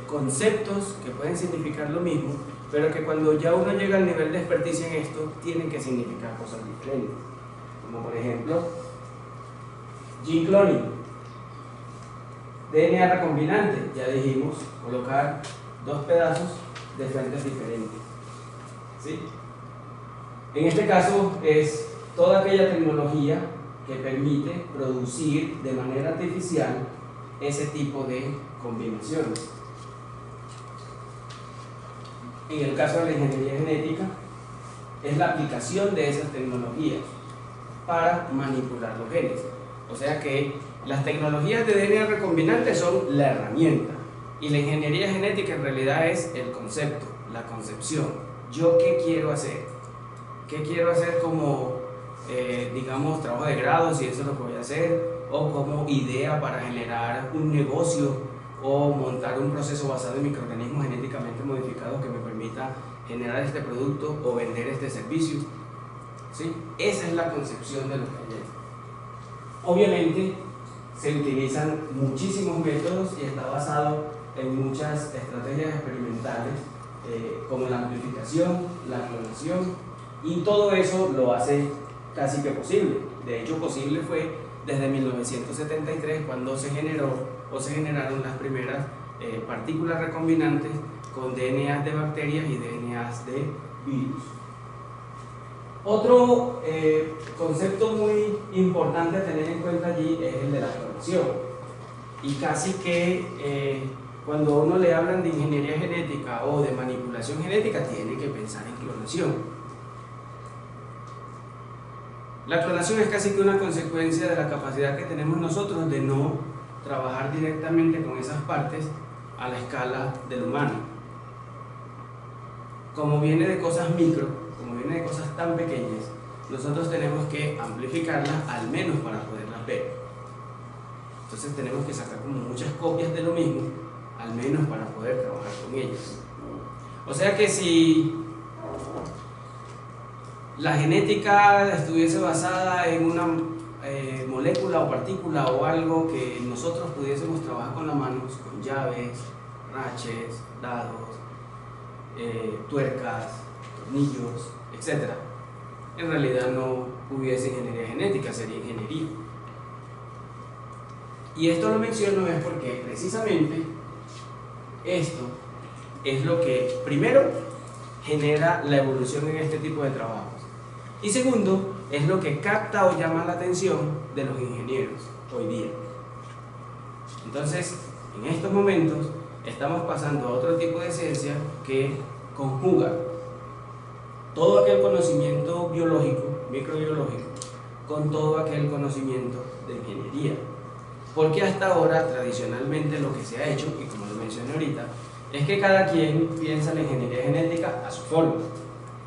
conceptos que pueden significar lo mismo, pero que cuando ya uno llega al nivel de experticia en esto, tienen que significar cosas diferentes. Como por ejemplo, gene cloning, DNA recombinante, ya dijimos, colocar dos pedazos de fuentes diferentes, ¿sí? En este caso es toda aquella tecnología que permite producir de manera artificial ese tipo de combinaciones. En el caso de la ingeniería genética, es la aplicación de esas tecnologías para manipular los genes. O sea que las tecnologías de DNA recombinante son la herramienta y la ingeniería genética en realidad es el concepto, la concepción. ¿Yo qué quiero hacer? ¿Qué quiero hacer como, digamos, trabajo de grado, si eso es lo que voy a hacer? O como idea para generar un negocio o montar un proceso basado en microorganismos genéticamente modificados que me permita generar este producto o vender este servicio, ¿sí? Esa es la concepción de los proyectos. Obviamente se utilizan muchísimos métodos y está basado en muchas estrategias experimentales, como la amplificación, la clonación, y todo eso lo hace casi que posible. De hecho, posible fue desde 1973, cuando se generaron las primeras partículas recombinantes con DNAs de bacterias y DNAs de virus. Otro concepto muy importante a tener en cuenta allí es el de la clonación. Y casi que cuando uno le hablan de ingeniería genética o de manipulación genética, tiene que pensar en clonación. La clonación es casi que una consecuencia de la capacidad que tenemos nosotros de no trabajar directamente con esas partes a la escala del humano. Como viene de cosas micro, como viene de cosas tan pequeñas, nosotros tenemos que amplificarlas al menos para poderlas ver. Entonces tenemos que sacar como muchas copias de lo mismo, al menos para poder trabajar con ellas. O sea que si la genética estuviese basada en una molécula o partícula o algo que nosotros pudiésemos trabajar con las manos, con llaves, raches, dados, tuercas, tornillos, etc., en realidad no hubiese ingeniería genética, sería ingeniería. Y esto lo menciono es porque precisamente esto es lo que primero genera la evolución en este tipo de trabajos y segundo es lo que capta o llama la atención de los ingenieros hoy día. Entonces, en estos momentos estamos pasando a otro tipo de ciencia que conjuga todo aquel conocimiento biológico, microbiológico, con todo aquel conocimiento de ingeniería. Porque hasta ahora, tradicionalmente, lo que se ha hecho, y como lo mencioné ahorita, es que cada quien piensa la ingeniería genética a su forma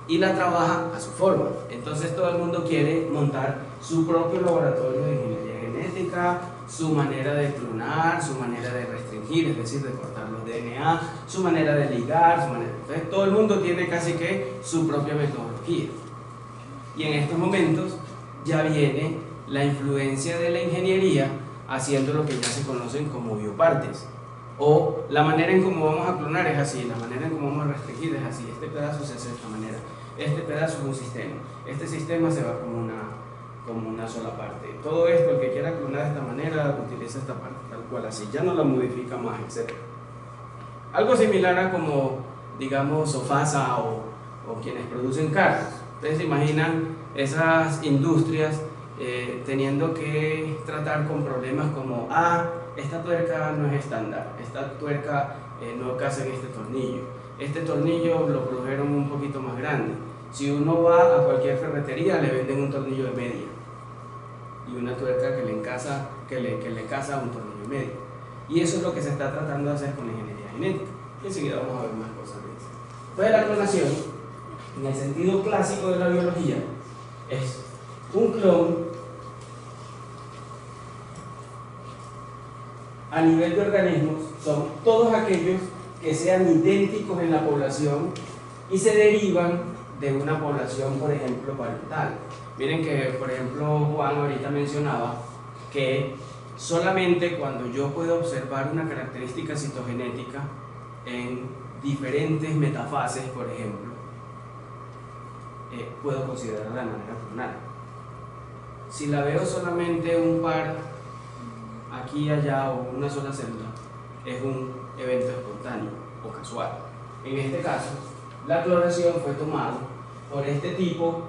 y la trabaja a su forma. Entonces todo el mundo quiere montar su propio laboratorio de ingeniería genética, su manera de clonar, su manera de restringir, es decir, de cortar los DNA, su manera de ligar, entonces todo el mundo tiene casi que su propia metodología. Y en estos momentos ya viene la influencia de la ingeniería haciendo lo que ya se conocen como biopartes, o la manera en cómo vamos a clonar es así, la manera en cómo vamos a restringir es así, este pedazo se hace de esta manera, este pedazo es un sistema, este sistema se va como una sola parte, todo esto, el que quiera clonar de esta manera utiliza esta parte tal cual así, ya no la modifica más, etc. Algo similar a como, digamos, Sofasa o quienes producen carros. Ustedes se imaginan esas industrias teniendo que tratar con problemas como esta tuerca no es estándar, esta tuerca no casa en este tornillo lo produjeron un poquito más grande. Si uno va a cualquier ferretería le venden un tornillo de media y una tuerca que le casa un tornillo de media, y eso es lo que se está tratando de hacer con la ingeniería genética. Y enseguida vamos a ver más cosas de eso. Pues la clonación, en el sentido clásico de la biología, es un clon a nivel de organismos, son todos aquellos que sean idénticos en la población y se derivan de una población, por ejemplo, parental. Miren que, por ejemplo, Juan ahorita mencionaba que solamente cuando yo puedo observar una característica citogenética en diferentes metafases, por ejemplo, puedo considerarla de manera clonal. Si la veo solamente un par aquí y allá o una sola célula, es un evento espontáneo o casual. En este caso, la clonación fue tomada por este tipo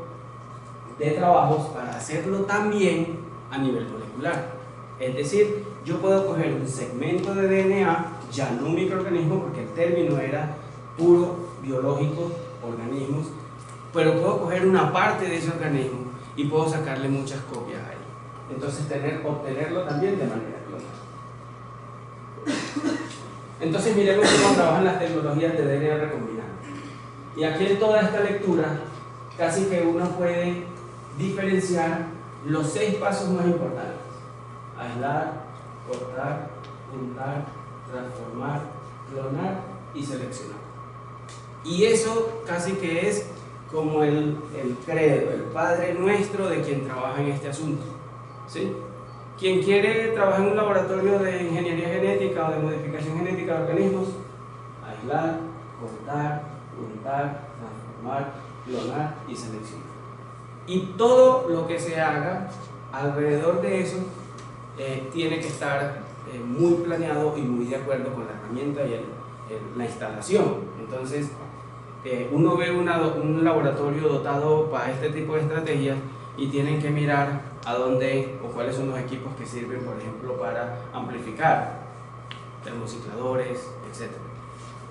de trabajos para hacerlo también a nivel molecular. Es decir, yo puedo coger un segmento de DNA, ya no un microorganismo, porque el término era puro biológico, organismos, pero puedo coger una parte de ese organismo y puedo sacarle muchas copias ahí. Entonces obtenerlo también de manera clonal. Entonces miremos cómo trabajan las tecnologías de DNA recombinante. Y aquí en toda esta lectura casi que uno puede diferenciar los 6 pasos más importantes: aislar, cortar, juntar, transformar, clonar y seleccionar. Y eso casi que es como el credo, el Padre Nuestro de quien trabaja en este asunto, ¿sí? Quien quiere trabajar en un laboratorio de ingeniería genética o de modificación genética de organismos, aislar, cortar, juntar, transformar, clonar y seleccionar. Y todo lo que se haga alrededor de eso tiene que estar muy planeado y muy de acuerdo con la herramienta y la instalación. Entonces, uno ve un laboratorio dotado para este tipo de estrategias y tienen que mirar a dónde o cuáles son los equipos que sirven, por ejemplo, para amplificar, termocicladores, etc.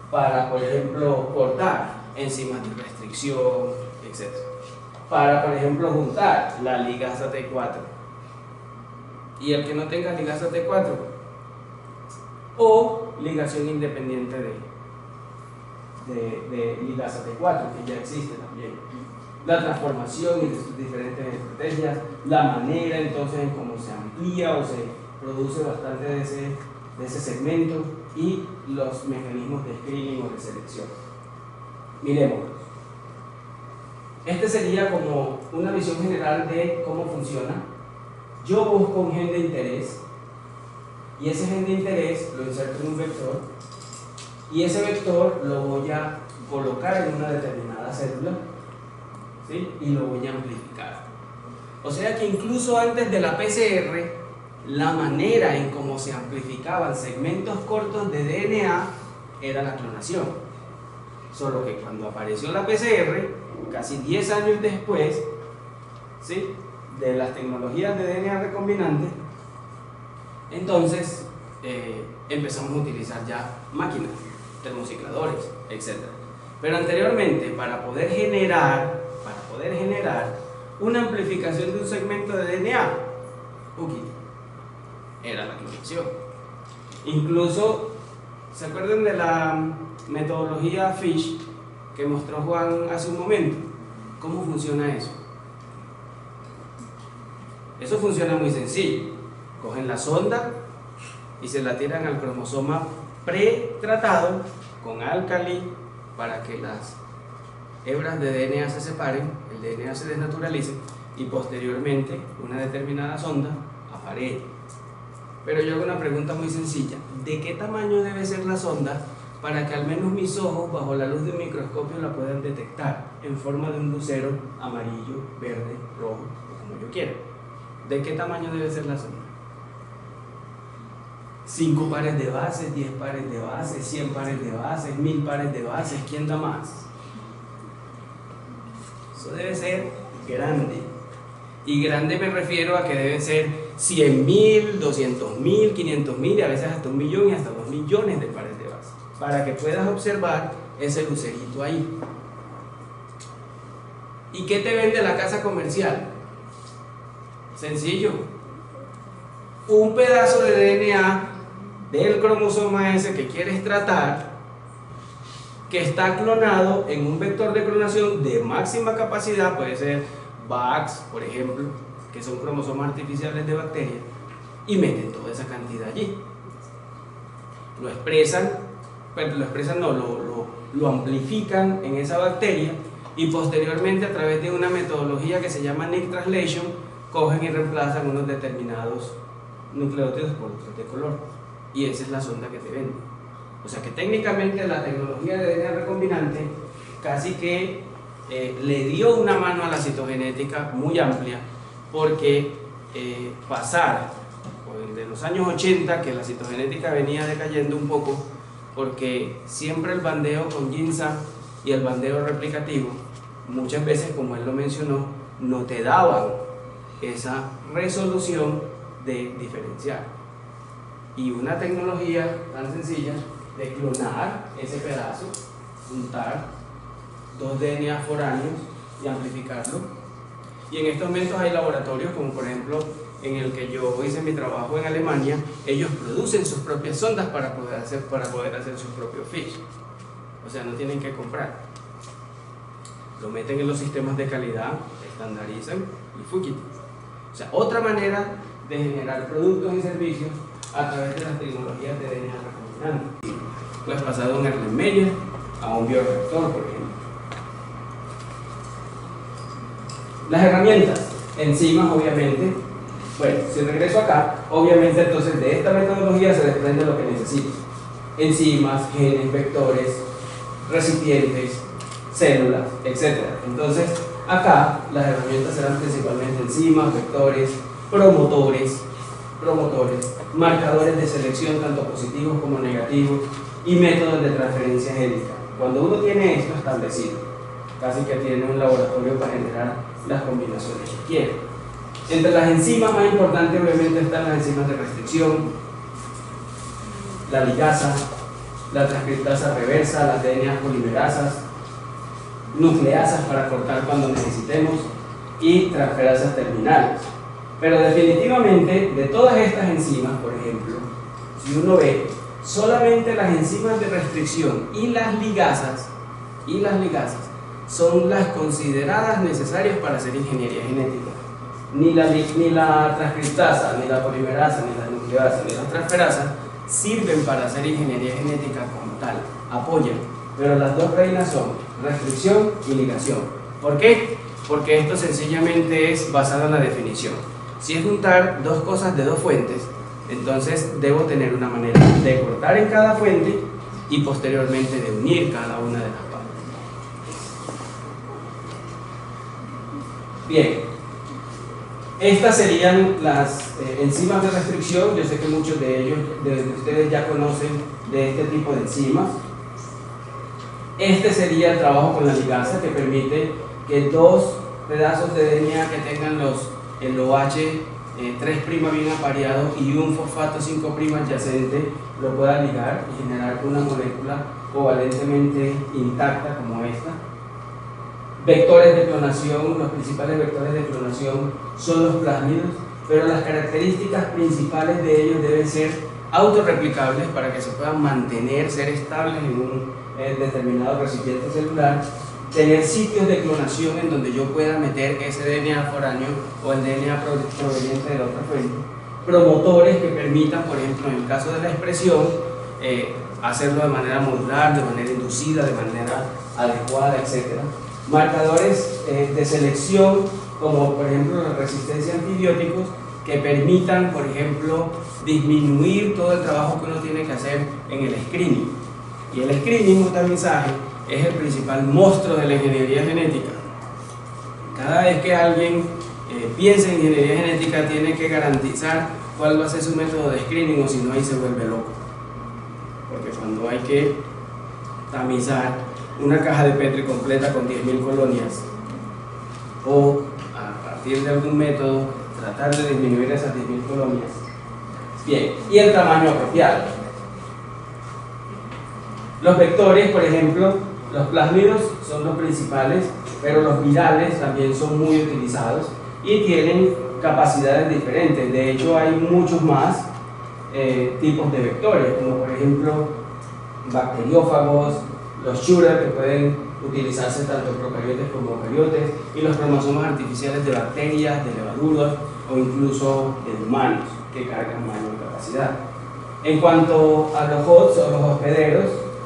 Para, por ejemplo, cortar enzimas de restricción, etc. Para, por ejemplo, juntar la ligasa T4. Y el que no tenga ligasa T4 o ligación independiente de ligasa T4, que ya existe también. La transformación y sus diferentes estrategias, la manera entonces en cómo se amplía o se produce bastante de ese segmento y los mecanismos de screening o de selección. Miremos. Este sería como una visión general de cómo funciona. Yo busco un gen de interés y ese gen de interés lo inserto en un vector y ese vector lo voy a colocar en una determinada célula, ¿sí? Y lo voy a amplificar. O sea que incluso antes de la PCR la manera en cómo se amplificaban segmentos cortos de DNA era la clonación. Solo que cuando apareció la PCR, casi 10 años después, ¿sí?, de las tecnologías de DNA recombinante, entonces empezamos a utilizar ya máquinas, termocicladores, etc. Pero anteriormente, para poder generar una amplificación de un segmento de DNA, era la clonación. Incluso, ¿se acuerdan de la metodología FISH que mostró Juan hace un momento? ¿Cómo funciona eso? Eso funciona muy sencillo. Cogen la sonda y se la tiran al cromosoma pretratado con álcali para que las hebras de DNA se separen, el DNA se desnaturalice y posteriormente una determinada sonda aparee. Pero yo hago una pregunta muy sencilla: ¿de qué tamaño debe ser la sonda para que al menos mis ojos bajo la luz de un microscopio la puedan detectar en forma de un lucero amarillo, verde, rojo o como yo quiera? ¿De qué tamaño debe ser la sonda? 5 pares de bases, 10 pares de bases, 100 pares de bases, 1000 pares de bases, ¿quién da más? Eso debe ser grande. Y grande me refiero a que deben ser 100.000, 200.000, 500.000 y a veces hasta 1 millón y hasta 2 millones de pares de bases, para que puedas observar ese lucerito ahí. ¿Y qué te vende la casa comercial? Sencillo: un pedazo de DNA del cromosoma S que quieres tratar, que está clonado en un vector de clonación de máxima capacidad, puede ser VAX, por ejemplo, que son cromosomas artificiales de bacterias, y meten toda esa cantidad allí. Lo expresan, pero lo amplifican en esa bacteria y posteriormente, a través de una metodología que se llama Nick Translation, cogen y reemplazan unos determinados nucleótidos por otros de color, y esa es la sonda que te venden. O sea que técnicamente la tecnología de DNA recombinante casi que le dio una mano a la citogenética muy amplia, porque pasar de los años 80, que la citogenética venía decayendo un poco, porque siempre el bandeo con Ginza y el bandeo replicativo, muchas veces, como él lo mencionó, no te daban esa resolución de diferenciar. Y una tecnología tan sencilla de clonar ese pedazo, juntar 2 DNA foráneos y amplificarlo. Y en estos momentos hay laboratorios, como por ejemplo en el que yo hice mi trabajo en Alemania, ellos producen sus propias sondas para poder hacer sus propios FISH. O sea, no tienen que comprar. Lo meten en los sistemas de calidad, estandarizan y fuquita. O sea, otra manera de generar productos y servicios a través de las tecnologías de DNA recombinante. Pues pasado un Erlenmeyer a un bioreactor, por ejemplo. Las herramientas, enzimas, obviamente. Bueno, si regreso acá, obviamente entonces de esta metodología se desprende lo que necesito: enzimas, genes, vectores, recipientes, células, etc. Entonces acá las herramientas serán principalmente enzimas, vectores, promotores, marcadores de selección tanto positivos como negativos y métodos de transferencia génica. Cuando uno tiene esto establecido, casi que tiene un laboratorio para generar las combinaciones que quiere. Entre las enzimas más importantes obviamente están las enzimas de restricción, la ligasa, la transcriptasa reversa, las DNA polimerasas, nucleasas para cortar cuando necesitemos y transferasas terminales. Pero definitivamente, de todas estas enzimas, por ejemplo, si uno ve, solamente las enzimas de restricción y las ligasas son las consideradas necesarias para hacer ingeniería genética. Ni la transcriptasa, ni la polimerasa, ni la nucleasa, ni la transferasa sirven para hacer ingeniería genética como tal, apoyan, pero las dos reinas son restricción y ligación. ¿Por qué? Porque esto sencillamente es basado en la definición. Si es juntar dos cosas de dos fuentes, entonces debo tener una manera de cortar en cada fuente y posteriormente de unir cada una de las partes. Bien, Estas serían las enzimas de restricción. Yo sé que muchos de ustedes ya conocen de este tipo de enzimas. Este sería el trabajo con la ligasa, que permite que dos pedazos de DNA que tengan el OH 3' bien apareado y un fosfato 5' adyacente lo puedan ligar y generar una molécula covalentemente intacta como esta. Vectores de clonación, los principales vectores de clonación son los plásmidos, pero las características principales de ellos deben ser autorreplicables para que se puedan mantener, ser estables en un determinado recipiente celular, tener sitios de clonación en donde yo pueda meter ese DNA foráneo o el DNA proveniente de la otra fuente, promotores que permitan, por ejemplo, en el caso de la expresión, hacerlo de manera modular, de manera inducida, de manera adecuada, etc. Marcadores de selección, como por ejemplo la resistencia a antibióticos, que permitan, por ejemplo, disminuir todo el trabajo que uno tiene que hacer en el screening. Y el screening o tamizaje es el principal monstruo de la ingeniería genética. Cada vez que alguien piensa en ingeniería genética, tiene que garantizar cuál va a ser su método de screening, o si no, ahí se vuelve loco. Porque cuando hay que tamizar una caja de Petri completa con 10.000 colonias, o a partir de algún método tratar de disminuir esas 10.000 colonias. Bien, y el tamaño apropiado. Los vectores, por ejemplo, los plásmidos son los principales, pero los virales también son muy utilizados y tienen capacidades diferentes. De hecho, hay muchos más tipos de vectores, como por ejemplo bacteriófagos, los Schürer, que pueden utilizarse tanto en procariotes como eucariotes, y los cromosomas artificiales de bacterias, de levaduras o incluso de humanos, que cargan mayor capacidad. En cuanto a los hosts o los hospederos,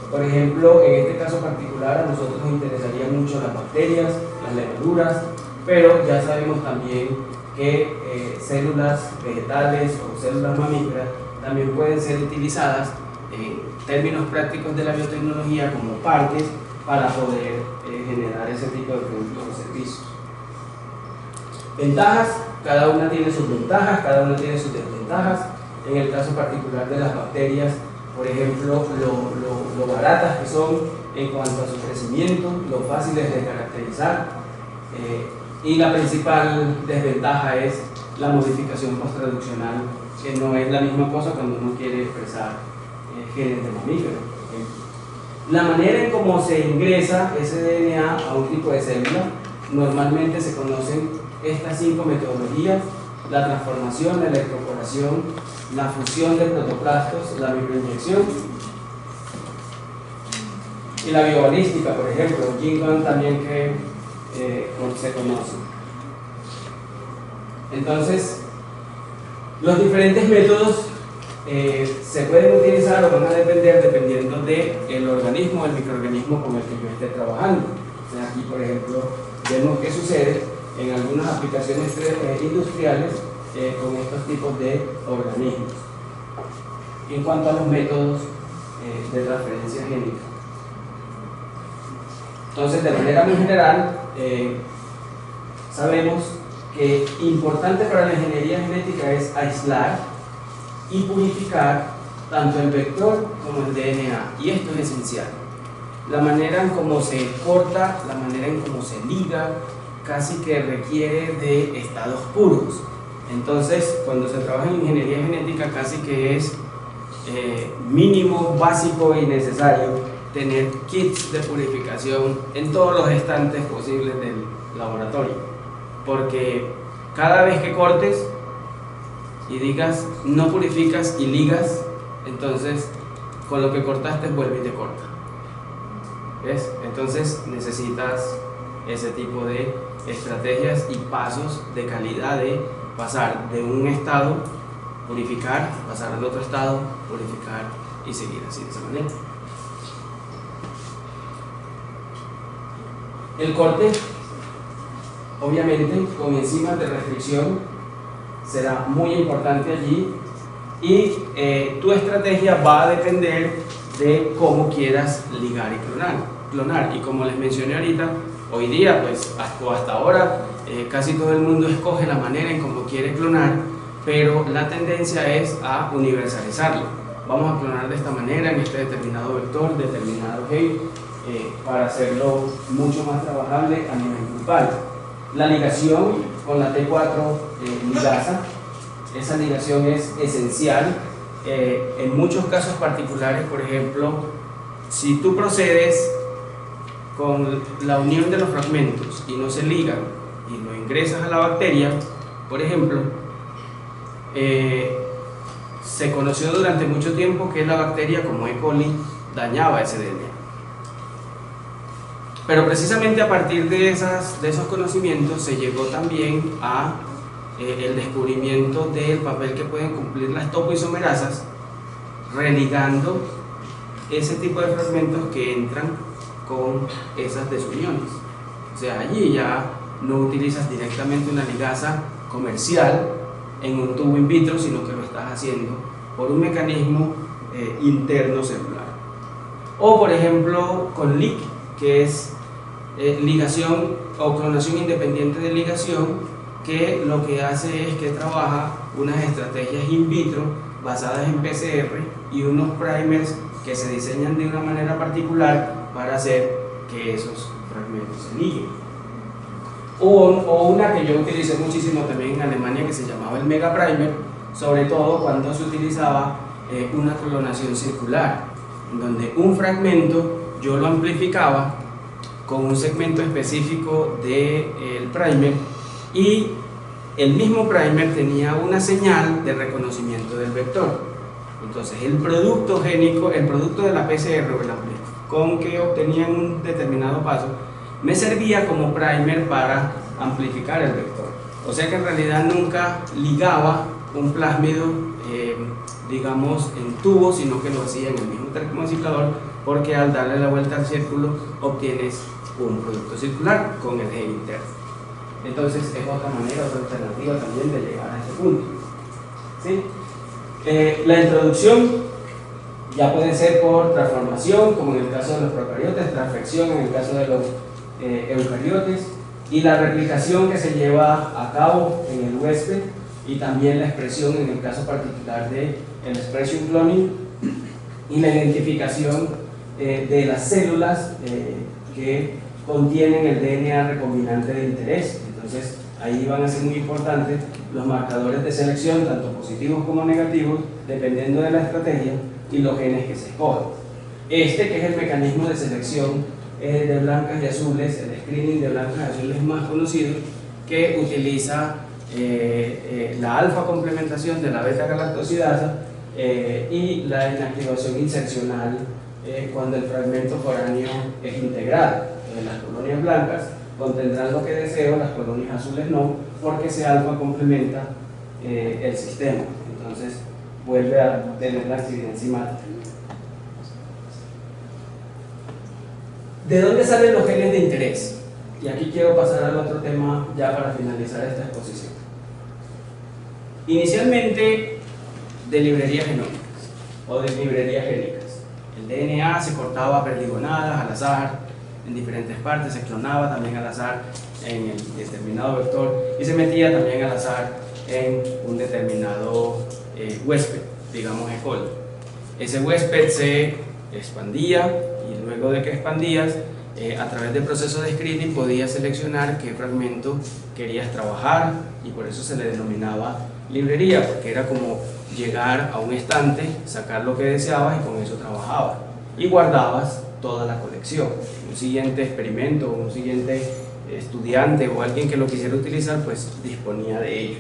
por ejemplo, en este caso particular a nosotros nos interesaría mucho las bacterias, las levaduras, pero ya sabemos también que células vegetales o células mamíferas también pueden ser utilizadas en términos prácticos de la biotecnología como partes para poder generar ese tipo de productos o servicios. Ventajas, cada una tiene sus ventajas, cada una tiene sus desventajas. En el caso particular de las bacterias, por ejemplo, lo baratas que son en cuanto a su crecimiento, lo fáciles de caracterizar, y la principal desventaja es la modificación posttraduccional, que no es la misma cosa cuando uno quiere expresar genes de mamíferos. La manera en cómo se ingresa ese DNA a un tipo de célula, normalmente se conocen estas 5 metodologías: la transformación, la electroporación, la fusión de protoplastos, la microinyección y la biobalística, por ejemplo, Gingon también que se conoce. Entonces, los diferentes métodos se pueden utilizar o van a depender dependiendo del organismo o el microorganismo con el que yo esté trabajando. Aquí, por ejemplo, vemos qué sucede en algunas aplicaciones industriales con estos tipos de organismos. En cuanto a los métodos de transferencia génica, entonces, de manera muy general, sabemos que importante para la ingeniería genética es aislar y purificar tanto el vector como el DNA, y esto es esencial. La manera en cómo se corta, la manera en cómo se liga, casi que requiere de estados puros. Entonces, cuando se trabaja en ingeniería genética, casi que es mínimo, básico y necesario tener kits de purificación en todos los estantes posibles del laboratorio, porque cada vez que cortes y digas no purificas y ligas, entonces con lo que cortaste vuelve y te corta. ¿Ves? Entonces necesitas ese tipo de estrategias y pasos de calidad, de pasar de un estado, purificar, pasar al otro estado, purificar y seguir así de esa manera. El corte, obviamente, con enzimas de restricción será muy importante allí, y tu estrategia va a depender de cómo quieras ligar y clonar. Y como les mencioné ahorita, Hoy día, pues, hasta ahora, casi todo el mundo escoge la manera en cómo quiere clonar, pero la tendencia es a universalizarlo. Vamos a clonar de esta manera, en este determinado vector, determinado head, para hacerlo mucho más trabajable a nivel grupal. La ligación con la T4 ligasa, esa ligación es esencial. En muchos casos particulares, por ejemplo, si tú procedes con la unión de los fragmentos y no se ligan y lo ingresas a la bacteria, por ejemplo, se conoció durante mucho tiempo que la bacteria como E. coli dañaba ese DNA. Pero precisamente a partir de esos conocimientos se llegó también a el descubrimiento del papel que pueden cumplir las topoisomerasas, religando ese tipo de fragmentos que entran con esas desuniones. O sea, allí ya no utilizas directamente una ligasa comercial en un tubo in vitro, sino que lo estás haciendo por un mecanismo interno celular. O por ejemplo con LIC, que es ligación o clonación independiente de ligación, que lo que hace es que trabaja unas estrategias in vitro basadas en PCR y unos primers que se diseñan de una manera particular para hacer que esos fragmentos se liguen. O una que yo utilicé muchísimo también en Alemania, que se llamaba el Mega Primer, sobre todo cuando se utilizaba una clonación circular, en donde un fragmento yo lo amplificaba con un segmento específico del primer y el mismo primer tenía una señal de reconocimiento del vector. Entonces el producto génico, el producto de la PCR o el amplificón que obtenía en un determinado paso, me servía como primer para amplificar el vector. O sea que en realidad nunca ligaba un plásmido, digamos, en tubo, sino que lo hacía en el mismo termociclador, porque al darle la vuelta al círculo obtienes un producto circular con el gen interno. Entonces es otra manera, otra alternativa también de llegar a este punto. ¿Sí? La introducción ya puede ser por transformación, como en el caso de los procariotes, transfección en el caso de los eucariotes, y la replicación que se lleva a cabo en el huésped, y también la expresión en el caso particular de el expression cloning y la identificación de las células que contienen el DNA recombinante de interés. Entonces ahí van a ser muy importantes los marcadores de selección, tanto positivos como negativos, dependiendo de la estrategia y los genes que se escogen. Este, que es el mecanismo de selección de blancas y azules, el screening de blancas y azules más conocido, que utiliza la alfa complementación de la beta galactosidasa y la inactivación insercional cuando el fragmento foráneo es integrado. Las colonias blancas contendrán lo que deseo, las colonias azules no, porque ese alfa complementa el sistema. Entonces vuelve a tener la actividad enzimática. ¿De dónde salen los genes de interés? Y aquí quiero pasar al otro tema ya para finalizar esta exposición. Inicialmente de librerías genómicas o de librerías génicas. El DNA se cortaba a perdigonadas, al azar, en diferentes partes, se clonaba también al azar en el determinado vector y se metía también al azar en un determinado huésped, digamos E. coli. Ese huésped se expandía y luego de que expandías, a través del proceso de screening podías seleccionar qué fragmento querías trabajar y por eso se le denominaba librería, porque era como llegar a un estante, sacar lo que deseabas y con eso trabajabas y guardabas toda la colección. Un siguiente experimento, un siguiente estudiante o alguien que lo quisiera utilizar, pues disponía de ello.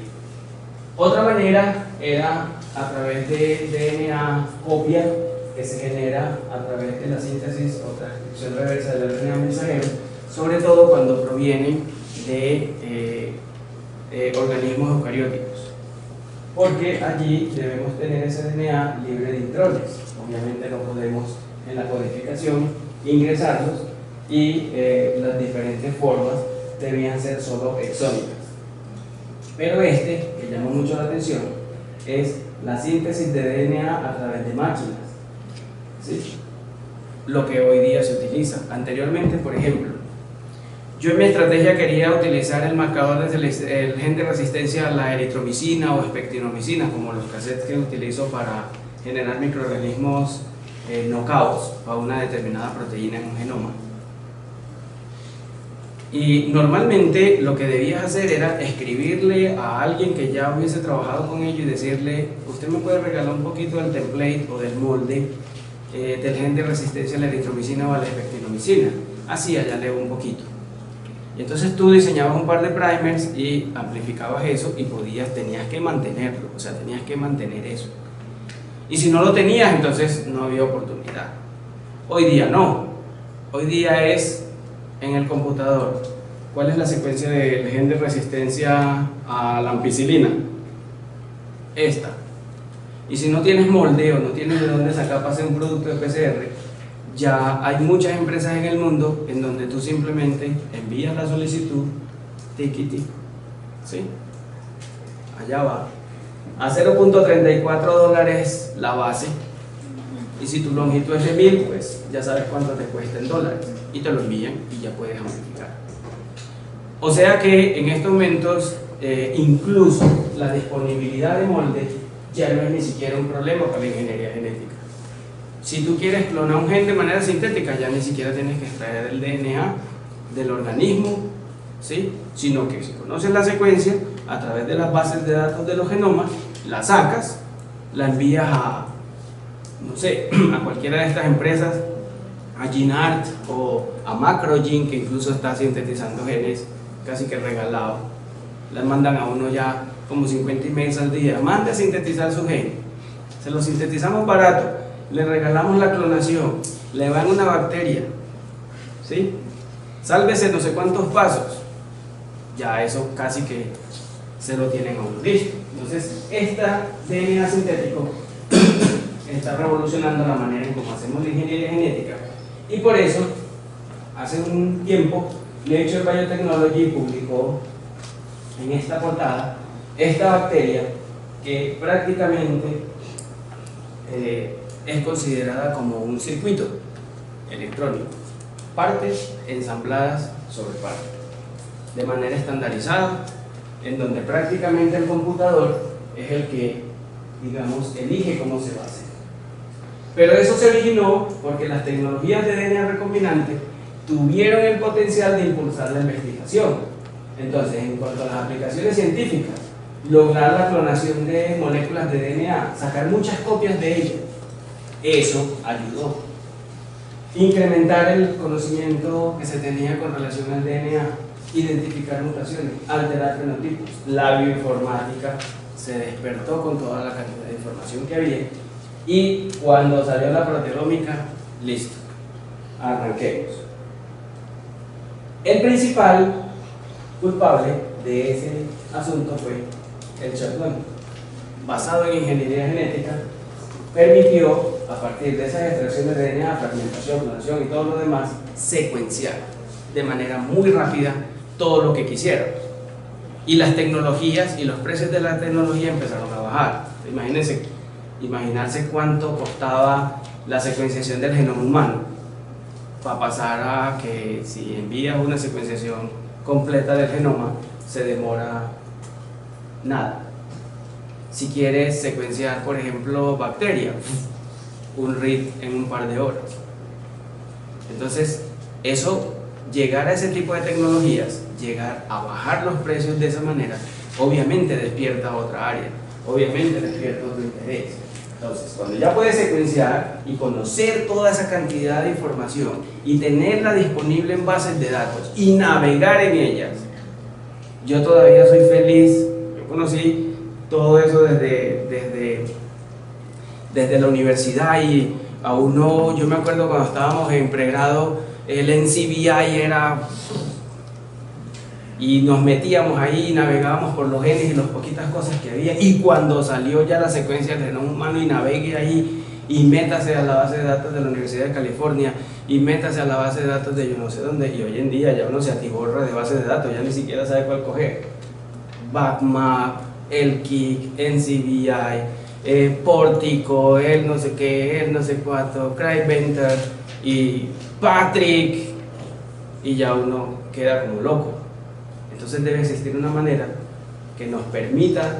Otra manera era a través de DNA copia que se genera a través de la síntesis o transcripción reversa del RNA mensajero, sobre todo cuando provienen de organismos eucarióticos, porque allí debemos tener ese DNA libre de intrones. Obviamente no podemos en la codificación ingresarlos y las diferentes formas debían ser solo exónicas. Pero que llama mucho la atención, es la síntesis de DNA a través de máquinas. ¿Sí? Lo que hoy día se utiliza. Anteriormente, por ejemplo, Yo en mi estrategia quería utilizar el marcador el gen de resistencia a la eritromicina o espectinomicina, como los cassettes que utilizo para generar microorganismos knockouts para una determinada proteína en un genoma. Y normalmente lo que debías hacer era escribirle a alguien que ya hubiese trabajado con ello y decirle: usted me puede regalar un poquito del template o del molde del gen de resistencia a la eritromicina o a la espectinomicina. Así allá leo un poquito. Y entonces tú diseñabas un par de primers y amplificabas eso y tenías que mantenerlo, o sea, tenías que mantener eso. Y si no lo tenías, entonces no había oportunidad. Hoy día no. Hoy día es en el computador. ¿Cuál es la secuencia del gen de resistencia a la ampicilina? Esta. Y si no tienes molde o no tienes de dónde sacar para hacer un producto de PCR, ya hay muchas empresas en el mundo en donde tú simplemente envías la solicitud, tiquiti, ¿sí? Allá va. A $0.34 la base, y si tu longitud es de 1000, pues ya sabes cuánto te cuesta en dólares, y te lo envían y ya puedes amplificar. O sea que en estos momentos, incluso la disponibilidad de molde ya no es ni siquiera un problema para la ingeniería genética. Si tú quieres clonar un gen de manera sintética, ya ni siquiera tienes que extraer el DNA del organismo, ¿sí? Sino que si conoces la secuencia, a través de las bases de datos de los genomas, la sacas, la envías a, no sé, a cualquiera de estas empresas, a GeneArt o a MacroGene, que incluso está sintetizando genes casi que regalado. Le mandan a uno ya como 50 emails al día: mande a sintetizar su gen. Se lo sintetizamos barato, le regalamos la clonación, le van una bacteria, ¿sí? Sálvese no sé cuántos pasos, ya eso casi que se lo tienen a uno listo. Entonces, esta DNA sintético está revolucionando la manera en cómo hacemos la ingeniería genética, y por eso, hace un tiempo, Nature Biotechnology publicó en esta portada esta bacteria que prácticamente es considerada como un circuito electrónico, partes ensambladas sobre partes, de manera estandarizada, en donde prácticamente el computador es el que, digamos, elige cómo se va a hacer. Pero eso se originó porque las tecnologías de DNA recombinante tuvieron el potencial de impulsar la investigación. Entonces, en cuanto a las aplicaciones científicas, lograr la clonación de moléculas de DNA, sacar muchas copias de ellas, eso ayudó. Incrementar el conocimiento que se tenía con relación al DNA, identificar mutaciones, alterar fenotipos. La bioinformática se despertó con toda la cantidad de información que había, y cuando salió la proteómica, listo, arranquemos. El principal culpable de ese asunto fue el shotgun, basado en ingeniería genética. Permitió, a partir de esas extracciones de DNA, fragmentación, clonación y todo lo demás, secuenciar de manera muy rápida todo lo que quisiéramos. Y las tecnologías y los precios de la tecnología empezaron a bajar. Imaginarse cuánto costaba la secuenciación del genoma humano, para pasar a que si envías una secuenciación completa del genoma, se demora nada. Si quieres secuenciar, por ejemplo, bacterias, un read en un par de horas. Entonces, eso, llegar a ese tipo de tecnologías, llegar a bajar los precios de esa manera, obviamente despierta otra área, obviamente despierta otro interés. Entonces, cuando ya puedes secuenciar y conocer toda esa cantidad de información y tenerla disponible en bases de datos y navegar en ellas, yo todavía soy feliz. Yo conocí todo eso desde la universidad, y a uno, yo me acuerdo cuando estábamos en pregrado, el NCBI era, y nos metíamos ahí, navegábamos por los genes y las poquitas cosas que había, y cuando salió ya la secuencia del genoma humano, y navegue ahí y métase a la base de datos de la Universidad de California y métase a la base de datos de yo no sé dónde, y hoy en día ya uno se atiborra de bases de datos, ya ni siquiera sabe cuál coger. Backmap, el KIC, NCBI, Pórtico, el no sé qué, el no sé cuánto, Craig Venter y Patrick, y ya uno queda como loco. Entonces debe existir una manera que nos permita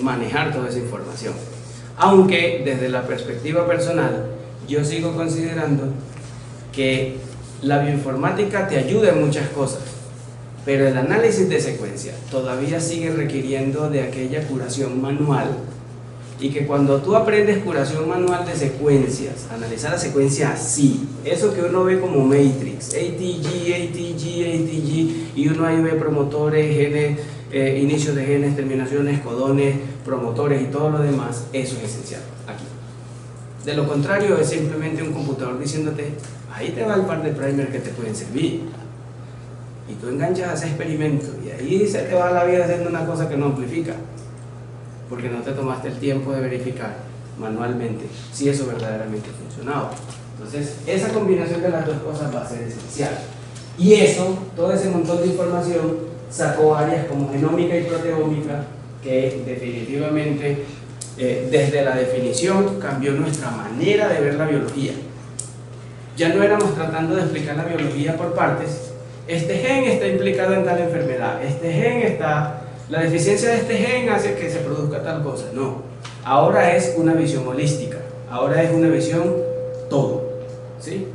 manejar toda esa información. Aunque desde la perspectiva personal, yo sigo considerando que la bioinformática te ayuda en muchas cosas, pero el análisis de secuencia todavía sigue requiriendo de aquella curación manual, y que cuando tú aprendes curación manual de secuencias, analizar la secuencia así, eso que uno ve como Matrix, ATG, ATG, ATG, y uno ahí ve promotores, genes, inicios de genes, terminaciones, codones, promotores y todo lo demás, eso es esencial aquí. De lo contrario, es simplemente un computador diciéndote, ahí te va el par de primers que te pueden servir, y tú enganchas a ese experimento, y ahí se te va la vida haciendo una cosa que no amplifica, porque no te tomaste el tiempo de verificar manualmente si eso verdaderamente funcionaba. Entonces, esa combinación de las dos cosas va a ser esencial. Y eso, todo ese montón de información, sacó áreas como genómica y proteómica, que definitivamente, desde la definición, cambió nuestra manera de ver la biología. Ya no éramos tratando de explicar la biología por partes. Este gen está implicado en tal enfermedad, este gen está... La deficiencia de este gen hace que se produzca tal cosa. No, ahora es una visión holística, ahora es una visión todo, ¿sí?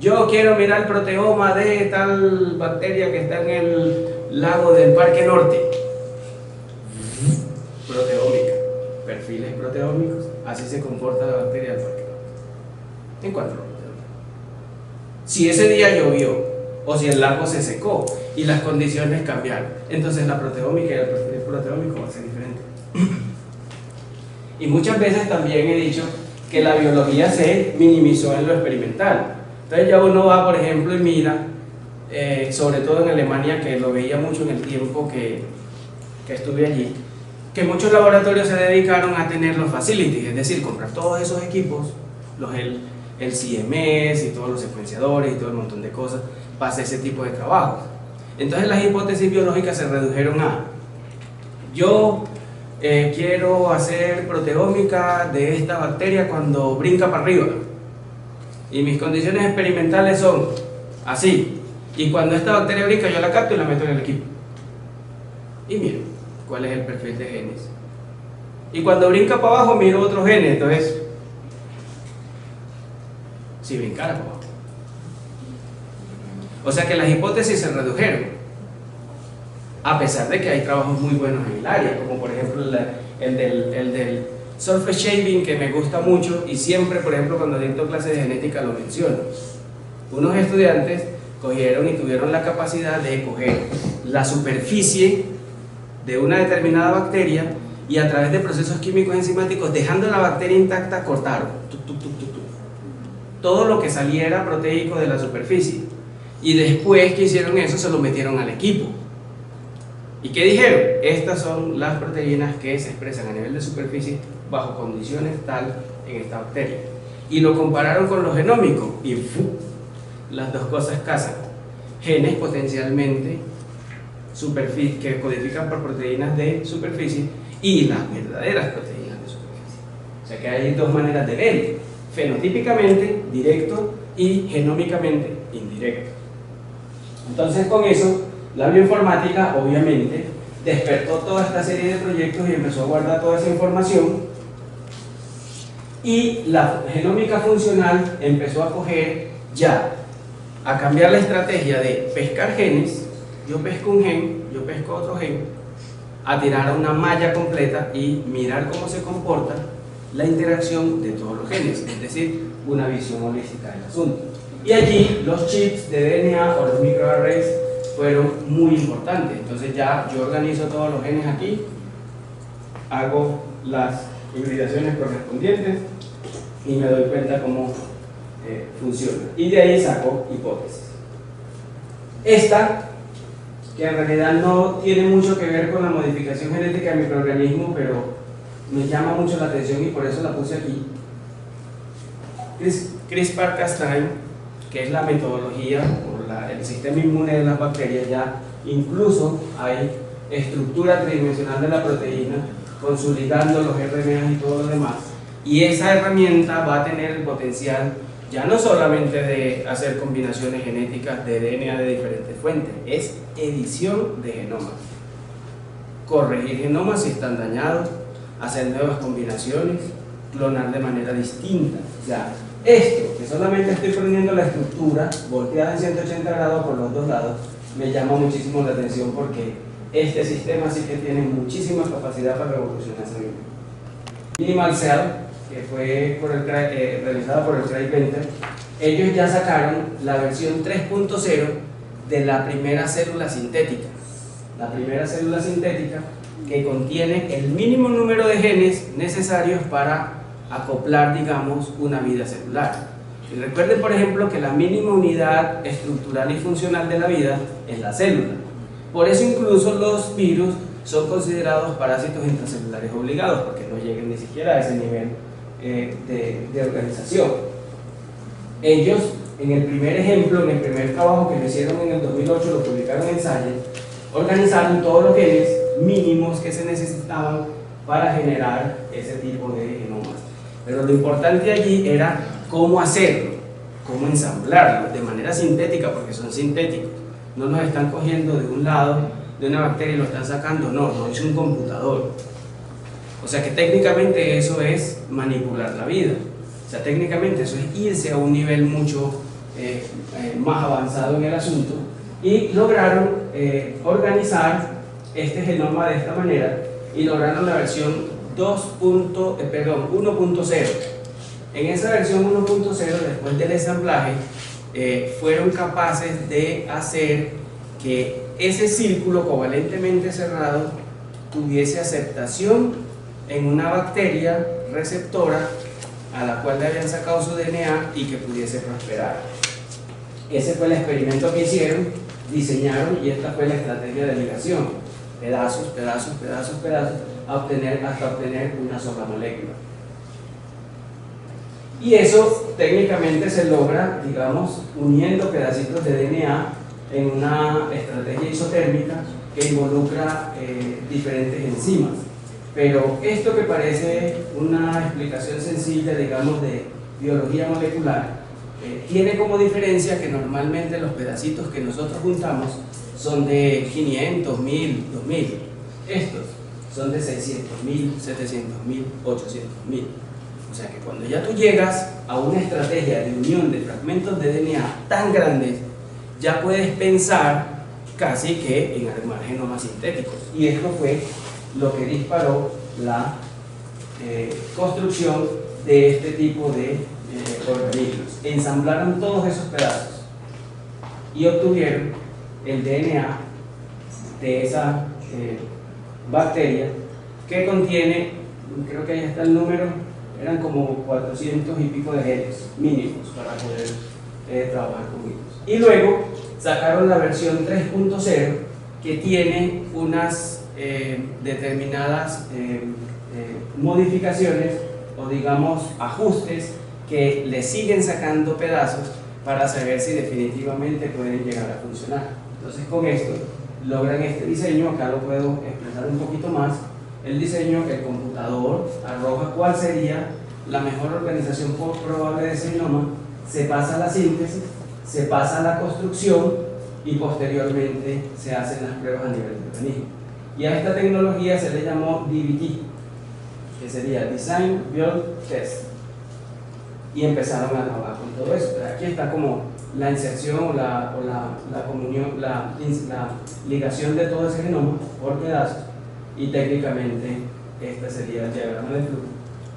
Yo quiero mirar el proteoma de tal bacteria que está en el lago del Parque Norte. Proteómica, perfiles proteómicos, así se comporta la bacteria del Parque Norte. En cuanto a proteómica. Si ese día llovió, o si el lago se secó y las condiciones cambiaron, entonces la proteómica y el perfil proteómico va a ser diferente. Y muchas veces también he dicho que la biología se minimizó en lo experimental. Entonces ya uno va, por ejemplo, y mira, sobre todo en Alemania, que lo veía mucho en el tiempo que estuve allí, que muchos laboratorios se dedicaron a tener los facilities, es decir, comprar todos esos equipos, el CMS y todos los secuenciadores y todo el montón de cosas, para hacer ese tipo de trabajo. Entonces las hipótesis biológicas se redujeron a: yo quiero hacer proteómica de esta bacteria cuando brinca para arriba, y mis condiciones experimentales son así, y cuando esta bacteria brinca yo la capto y la meto en el equipo, y miro cuál es el perfil de genes, y cuando brinca para abajo miro otros genes. Entonces, si brincara para abajo, o sea que las hipótesis se redujeron, a pesar de que hay trabajos muy buenos en el área, como por ejemplo el del surface shaving, que me gusta mucho, y siempre, por ejemplo, cuando dicto clases de genética lo menciono. Unos estudiantes cogieron y tuvieron la capacidad de coger la superficie de una determinada bacteria y a través de procesos químicos enzimáticos, dejando la bacteria intacta, cortaron todo lo que saliera proteico de la superficie, y después que hicieron eso se lo metieron al equipo. ¿Y qué dijeron? Estas son las proteínas que se expresan a nivel de superficie bajo condiciones tal en esta bacteria, y lo compararon con lo genómico y las dos cosas casan. Genes potencialmente que codifican por proteínas de superficie y las verdaderas proteínas de superficie. O sea que hay dos maneras de ver: fenotípicamente directo y genómicamente indirecto. Entonces, con eso la bioinformática obviamente despertó toda esta serie de proyectos y empezó a guardar toda esa información, y la genómica funcional empezó a coger ya, a cambiar la estrategia de pescar genes. Yo pesco un gen, yo pesco otro gen, a tirar a una malla completa y mirar cómo se comporta la interacción de todos los genes, es decir, una visión holística del asunto. Y allí los chips de DNA o los microarrays fueron muy importantes. Entonces ya yo organizo todos los genes aquí, hago las hibridaciones correspondientes y me doy cuenta cómo funciona, y de ahí saco hipótesis. Esta, que en realidad no tiene mucho que ver con la modificación genética de microorganismos, pero me llama mucho la atención y por eso la puse aquí. CRISPR-Cas9, que es la metodología o el sistema inmune de las bacterias. Ya incluso hay estructura tridimensional de la proteína, consolidando los RNA y todo lo demás, y esa herramienta va a tener el potencial ya no solamente de hacer combinaciones genéticas de DNA de diferentes fuentes, es edición de genomas. Corregir genomas si están dañados, hacer nuevas combinaciones, clonar de manera distinta. O sea, esto, que solamente estoy poniendo la estructura volteada en 180 grados por los dos lados, me llama muchísimo la atención porque este sistema sí que tiene muchísima capacidad para revolucionarse mismo. Minimal Cell, que fue realizada por el Craig Venter, ellos ya sacaron la versión 3.0 de la primera célula sintética. La primera célula sintética que contiene el mínimo número de genes necesarios para acoplar, digamos, una vida celular. Y recuerden, por ejemplo, que la mínima unidad estructural y funcional de la vida es la célula. Por eso incluso los virus son considerados parásitos intracelulares obligados, porque no llegan ni siquiera a ese nivel de organización. Ellos, en el primer ejemplo, en el primer trabajo que lo hicieron en el 2008, lo publicaron en Science, organizaron todos los genes mínimos que se necesitaban para generar ese tipo de genomas. Pero lo importante allí era cómo hacerlo, cómo ensamblarlo de manera sintética, porque son sintéticos. No los están cogiendo de un lado de una bacteria y lo están sacando, no es un computador. O sea que técnicamente eso es manipular la vida. O sea, técnicamente eso es irse a un nivel mucho más avanzado en el asunto, y lograron organizar este genoma de esta manera y lograron la versión 1.0. En esa versión 1.0, después del ensamblaje, fueron capaces de hacer que ese círculo covalentemente cerrado tuviese aceptación en una bacteria receptora a la cual le habían sacado su DNA y que pudiese prosperar. Ese fue el experimento que hicieron, diseñaron, y esta fue la estrategia de ligación: pedazos, pedazos, pedazos, pedazos, hasta obtener una sola molécula. Y eso técnicamente se logra, digamos, uniendo pedacitos de DNA en una estrategia isotérmica que involucra diferentes enzimas. Pero esto, que parece una explicación sencilla, digamos, de biología molecular, tiene como diferencia que normalmente los pedacitos que nosotros juntamos son de 500, 1000, 2000. Estos son de 600.000, 700.000, 800.000. O sea que cuando ya tú llegas a una estrategia de unión de fragmentos de DNA tan grandes, ya puedes pensar casi que en armar genomas sintéticos. Y esto fue lo que disparó la construcción de este tipo de organismos. Ensamblaron todos esos pedazos y obtuvieron el DNA de esa bacteria, que contiene, creo que ahí está el número, eran como 400 y pico de genes mínimos para poder trabajar con virus. Y luego sacaron la versión 3.0, que tiene unas determinadas modificaciones, o digamos ajustes, que le siguen sacando pedazos para saber si definitivamente pueden llegar a funcionar. Entonces, con esto logran este diseño. Acá lo puedo expresar un poquito más. El diseño, el computador arroja cuál sería la mejor organización probable de ese genoma, se pasa a la síntesis, se pasa a la construcción y posteriormente se hacen las pruebas a nivel del organismo. Y a esta tecnología se le llamó DBT, que sería Design, Build, Test. Y empezaron a trabajar con todo eso. Pero aquí está como la inserción o la comunión, la ligación de todo ese genoma por pedazos, y técnicamente este sería el diagrama de flujo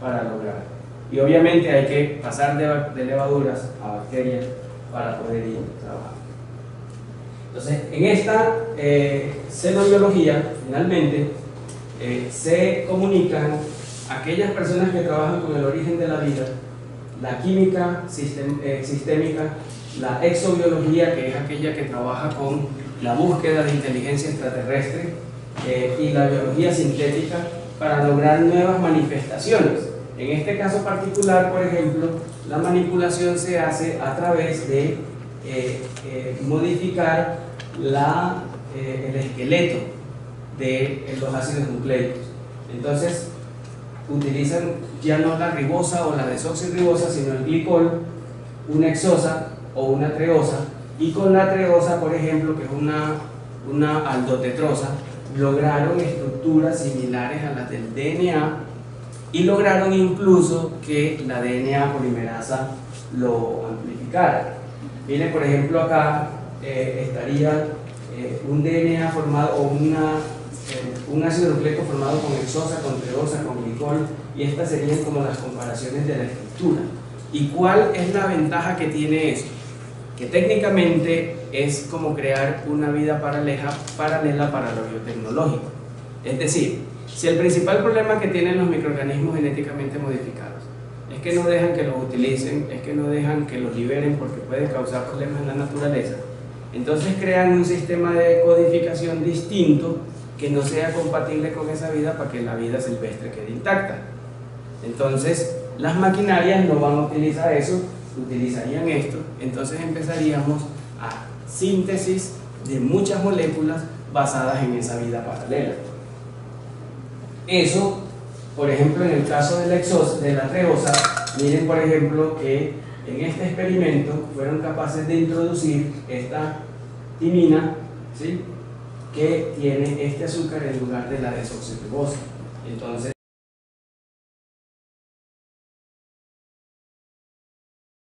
para lograr. Y obviamente hay que pasar de levaduras a bacterias para poder ir trabajando. Entonces, en esta xenobiología, finalmente, se comunican aquellas personas que trabajan con el origen de la vida, la química sistémica, la exobiología, que es aquella que trabaja con la búsqueda de inteligencia extraterrestre, y la biología sintética para lograr nuevas manifestaciones. En este caso particular, por ejemplo, la manipulación se hace a través de modificar el esqueleto de los ácidos nucleicos. Entonces, utilizan ya no la ribosa o la desoxirribosa, sino el glicol, una hexosa o una treosa, y con la treosa, por ejemplo, que es una aldotetrosa, lograron estructuras similares a las del DNA y lograron incluso que la DNA polimerasa lo amplificara. Miren, por ejemplo, acá estaría un DNA formado, o un ácido nucleico formado con hexosa, con treosa, con glicol, y estas serían como las comparaciones de la estructura. ¿Y cuál es la ventaja que tiene eso? Que técnicamente es como crear una vida paralela para lo biotecnológico. Es decir, si el principal problema que tienen los microorganismos genéticamente modificados es que no dejan que los utilicen, es que no dejan que los liberen porque pueden causar problemas en la naturaleza, entonces crean un sistema de codificación distinto que no sea compatible con esa vida para que la vida silvestre quede intacta. Entonces las maquinarias no van a utilizar eso, utilizarían esto. Entonces empezaríamos a síntesis de muchas moléculas basadas en esa vida paralela. Eso, por ejemplo, en el caso de la treosa, miren por ejemplo que en este experimento fueron capaces de introducir esta timina, ¿sí?, que tiene este azúcar en lugar de la desoxirribosa. Entonces